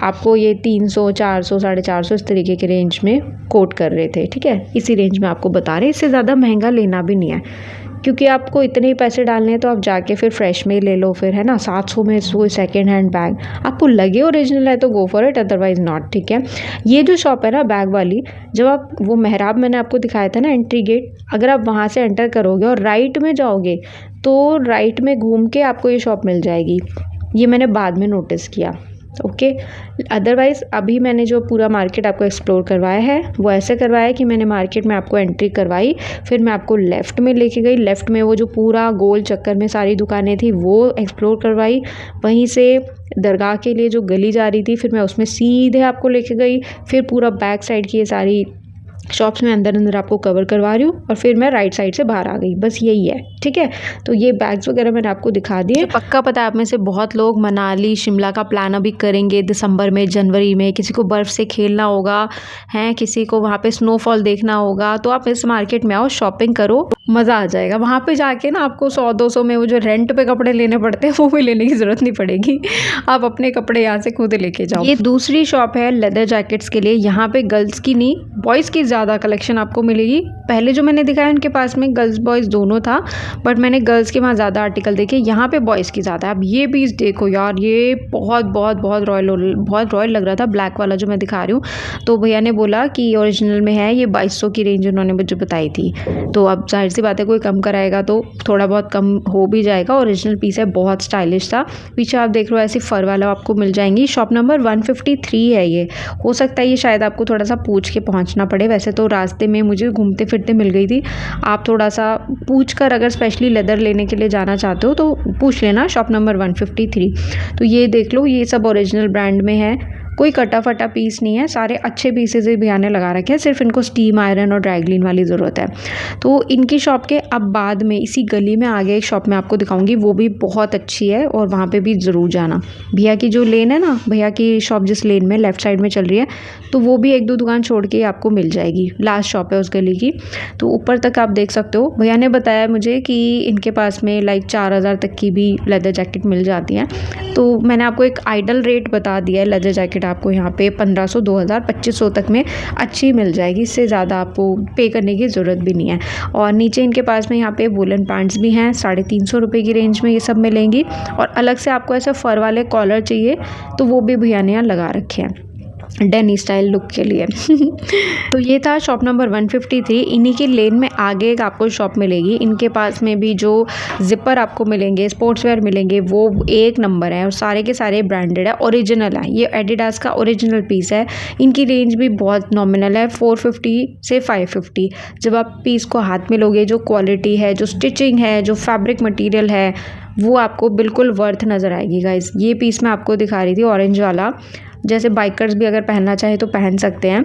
आपको ये 300, 400, 450 इस तरीके के रेंज में कोट कर रहे थे, ठीक है। इसी रेंज में आपको बता रहे हैं, इससे ज़्यादा महंगा लेना भी नहीं है, क्योंकि आपको इतने ही पैसे डालने हैं तो आप जाके फिर फ्रेश में ही ले लो फिर, है ना। 700 में कोई सेकेंड हैंड बैग आपको लगे ओरिजिनल है तो go for it, otherwise not, ठीक है। ये जो शॉप है ना बैग वाली, जब आप वो मेहराब मैंने आपको दिखाया था ना एंट्री गेट, अगर आप वहाँ से एंटर करोगे और राइट में जाओगे तो राइट में घूम के आपको ये शॉप मिल जाएगी। ये मैंने बाद में नोटिस किया, ओके। अदरवाइज़ अभी मैंने जो पूरा मार्केट आपको एक्सप्लोर करवाया है वो ऐसे करवाया कि मैंने मार्केट में आपको एंट्री करवाई, फिर मैं आपको लेफ़्ट में लेके गई, लेफ़्ट में वो जो पूरा गोल चक्कर में सारी दुकानें थी वो एक्सप्लोर करवाई। वहीं से दरगाह के लिए जो गली जा रही थी, फिर मैं उसमें सीधे आपको लेके गई, फिर पूरा बैक साइड की ये सारी शॉप्स में अंदर आपको कवर करवा रही हूँ और फिर मैं राइट साइड से बाहर आ गई। बस यही है, ठीक है। तो ये बैग्स वगैरह मैंने आपको दिखा दिए। पक्का पता है आप में से बहुत लोग मनाली शिमला का प्लान अभी करेंगे दिसंबर में, जनवरी में। किसी को बर्फ़ से खेलना होगा, हैं किसी को वहाँ पे स्नोफॉल देखना होगा, तो आप इस मार्केट में आओ, शॉपिंग करो, मज़ा आ जाएगा। वहाँ पे जाके ना आपको 100-200 में वो जो रेंट पे कपड़े लेने पड़ते हैं वो भी लेने की ज़रूरत नहीं पड़ेगी। आप अपने कपड़े यहाँ से खुद लेके जाओ। ये दूसरी शॉप है लेदर जैकेट्स के लिए। यहाँ पे गर्ल्स की नहीं, बॉयज़ की ज़्यादा कलेक्शन आपको मिलेगी। पहले जो मैंने दिखाया उनके पास में गर्ल्स बॉयज़ दोनों था, बट मैंने गर्ल्स के वहाँ ज़्यादा आर्टिकल देखे, यहाँ पे बॉयज़ की ज़्यादा है। अब ये पीस देखो यार, ये बहुत रॉयल लग रहा था, ब्लैक वाला जो मैं दिखा रही हूँ। तो भैया ने बोला कि ओरिजिनल में है, ये 2200 की रेंज उन्होंने मुझे बताई थी। तो अब जाहिर सी बात है कोई कम कराएगा तो थोड़ा बहुत कम हो भी जाएगा। ओरिजिनल पीस है, बहुत स्टाइलिश था। पीछे आप देख रहे हो ऐसी फर वाला आपको मिल जाएंगी। शॉप नंबर 153 है ये। हो सकता है ये शायद आपको थोड़ा सा पूछ के पहुंचना पड़े, वैसे तो रास्ते में मुझे घूमते फिरते मिल गई थी। आप थोड़ा सा पूछ कर अगर स्पेशली लेदर लेने के लिए जाना चाहते हो तो पूछ लेना। Shop number 153। तो ये देख लो, ये सब ओरिजिनल ब्रांड में है। कोई कटा फटा पीस नहीं है, सारे अच्छे पीसेज भैया ने लगा रखे हैं, सिर्फ इनको स्टीम आयरन और ड्राई क्लीन वाली ज़रूरत है। तो इनकी शॉप के अब बाद में इसी गली में आगे एक शॉप मैं आपको दिखाऊंगी, वो भी बहुत अच्छी है और वहाँ पे भी ज़रूर जाना। भैया की जो लेन है ना, भैया की शॉप जिस लेन में लेफ़्ट साइड में चल रही है, तो वो भी 1-2 दुकान छोड़ के आपको मिल जाएगी। लास्ट शॉप है उस गली की, तो ऊपर तक आप देख सकते हो। भैया ने बताया मुझे कि इनके पास में लाइक 4000 तक की भी लेदर जैकेट मिल जाती हैं। तो मैंने आपको एक आइडल रेट बता दिया है, लेदर जैकेट आपको यहाँ पे 1500, 2000, 2500 तक में अच्छी मिल जाएगी। इससे ज़्यादा आपको पे करने की ज़रूरत भी नहीं है। और नीचे इनके पास में यहाँ पे वुलन पैंट्स भी हैं, 350 रुपये की रेंज में ये सब मिलेंगी। और अलग से आपको ऐसे फ़र वाले कॉलर चाहिए तो वो भी भैया ने यहाँ लगा रखे हैं डेनी स्टाइल लुक के लिए। तो ये था शॉप नंबर 153। इन्हीं की लेन में आगे एक आपको शॉप मिलेगी। इनके पास में भी जो ज़िपर आपको मिलेंगे, स्पोर्ट्स वेयर मिलेंगे, वो एक नंबर है और सारे के सारे ब्रांडेड है, ओरिजिनल है। ये एडिडास का ओरिजिनल पीस है। इनकी रेंज भी बहुत नॉमिनल है, 450 से 550। जब आप पीस को हाथ में लोगे, जो क्वालिटी है, जो स्टिचिंग है, जो फैब्रिक मटेरियल है, वो आपको बिल्कुल वर्थ नज़र आएगी गाइस। ये पीस मैं आपको दिखा रही थी ऑरेंज वाला, जैसे बाइकर्स भी अगर पहनना चाहे तो पहन सकते हैं।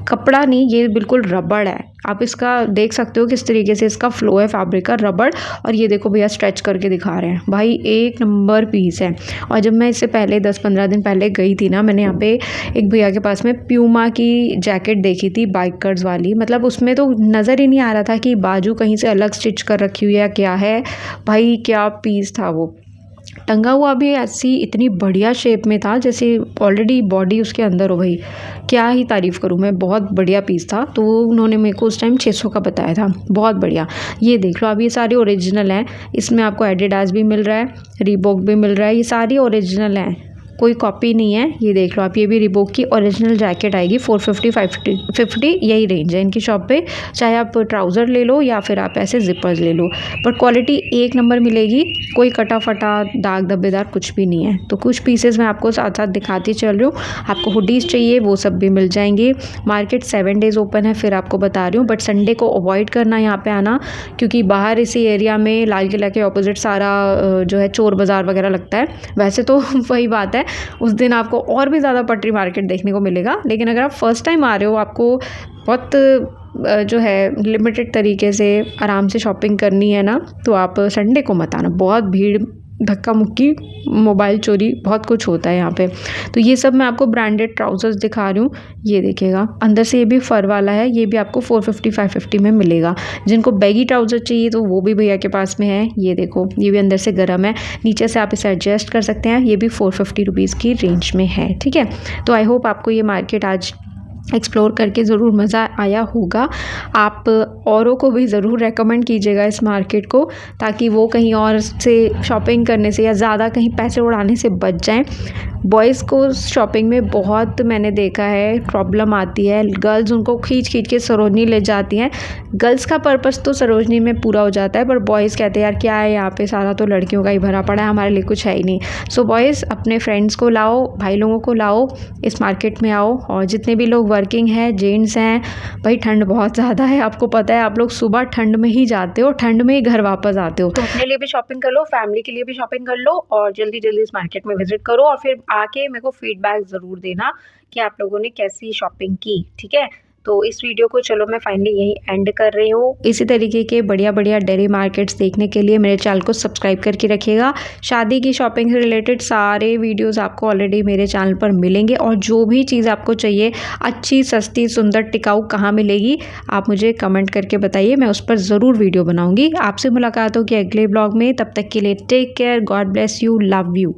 कपड़ा नहीं, ये बिल्कुल रबड़ है। आप इसका देख सकते हो किस तरीके से इसका फ्लो है फैब्रिक का, रबड़। और ये देखो भैया स्ट्रेच करके दिखा रहे हैं, भाई एक नंबर पीस है। और जब मैं इससे पहले 10-15 दिन पहले गई थी ना, मैंने यहाँ पे एक भैया के पास में प्यूमा की जैकेट देखी थी बाइकर्स वाली। मतलब उसमें तो नज़र ही नहीं आ रहा था कि बाजू कहीं से अलग स्टिच कर रखी हुई है क्या है। भाई क्या पीस था वो, टंगा हुआ भी ऐसी इतनी बढ़िया शेप में था जैसे ऑलरेडी बॉडी उसके अंदर हो। भाई क्या ही तारीफ़ करूँ मैं, बहुत बढ़िया पीस था। तो उन्होंने मेरे को उस टाइम 600 का बताया था, बहुत बढ़िया। ये देख लो, अब ये सारे ओरिजिनल हैं। इसमें आपको एडिडास भी मिल रहा है, रीबॉक भी मिल रहा है, ये सारी ओरिजिनल हैं, कोई कॉपी नहीं है। ये देख लो आप, ये भी रिबॉक की ओरिजिनल जैकेट आएगी। 450, 550 यही रेंज है इनकी शॉप पे। चाहे आप ट्राउज़र ले लो या फिर आप ऐसे जिपर्स ले लो, पर क्वालिटी एक नंबर मिलेगी। कोई कटा फटा दाग धब्बेदार कुछ भी नहीं है। तो कुछ पीसेस मैं आपको साथ साथ दिखाती चल रही हूँ। आपको हुडीज़ चाहिए वो सब भी मिल जाएंगे। मार्केट 7 डेज़ ओपन है, फिर आपको बता रही हूँ, बट संडे को अवॉइड करना यहाँ पे आना, क्योंकि बाहर इसी एरिया में लाल किला के ऑपोजिट सारा जो है चोर बाज़ार वगैरह लगता है। वैसे तो वही बात है, उस दिन आपको और भी ज़्यादा पटरी मार्केट देखने को मिलेगा। लेकिन अगर आप फर्स्ट टाइम आ रहे हो, आपको बहुत जो है लिमिटेड तरीके से आराम से शॉपिंग करनी है ना, तो आप संडे को मत आना। बहुत भीड़, धक्का मुक्की, मोबाइल चोरी, बहुत कुछ होता है यहाँ पे। तो ये सब मैं आपको ब्रांडेड ट्राउज़र्स दिखा रही हूँ। ये देखिएगा, अंदर से ये भी फ़र वाला है, ये भी आपको 450-550 में मिलेगा। जिनको बैगी ट्राउज़र चाहिए तो वो भी भैया के पास में है। ये देखो, ये भी अंदर से गर्म है, नीचे से आप इसे एडजस्ट कर सकते हैं। ये भी 450 रुपीज़ की रेंज में है, ठीक है। तो आई होप आपको ये मार्केट आज एक्सप्लोर करके ज़रूर मज़ा आया होगा। आप औरों को भी ज़रूर रेकमेंड कीजिएगा इस मार्केट को, ताकि वो कहीं और से शॉपिंग करने से या ज़्यादा कहीं पैसे उड़ाने से बच जाएं। बॉयज़ को शॉपिंग में बहुत मैंने देखा है प्रॉब्लम आती है। गर्ल्स उनको खींच खींच के सरोजनी ले जाती हैं। गर्ल्स का पर्पस तो सरोजनी में पूरा हो जाता है, पर बॉयज़ कहते हैं यार क्या है यहाँ पे, सारा तो लड़कियों का ही भरा पड़ा है, हमारे लिए कुछ है ही नहीं। सो बॉयज़ अपने फ्रेंड्स को लाओ, भाई लोगों को लाओ, इस मार्केट में आओ। और जितने भी लोग वर्किंग है, जेंट्स हैं, भाई ठंड बहुत ज़्यादा है, आपको पता है। आप लोग सुबह ठंड में ही जाते हो, ठंड में ही घर वापस आते हो। तो अपने लिए भी शॉपिंग कर लो, फैमिली के लिए भी शॉपिंग कर लो, और जल्दी जल्दी इस मार्केट में विजिट करो। और फिर आके मेरे को फीडबैक ज़रूर देना कि आप लोगों ने कैसी शॉपिंग की, ठीक है। तो इस वीडियो को चलो मैं फाइनली यही एंड कर रही हूँ। इसी तरीके के बढ़िया बढ़िया डेली मार्केट्स देखने के लिए मेरे चैनल को सब्सक्राइब करके रखिएगा। शादी की शॉपिंग से रिलेटेड सारे वीडियोस आपको ऑलरेडी मेरे चैनल पर मिलेंगे। और जो भी चीज़ आपको चाहिए, अच्छी, सस्ती, सुंदर, टिकाऊ कहाँ मिलेगी, आप मुझे कमेंट करके बताइए, मैं उस पर ज़रूर वीडियो बनाऊँगी। आपसे मुलाकात होगी अगले ब्लॉग में। तब तक के लिए take care, God bless you, love you.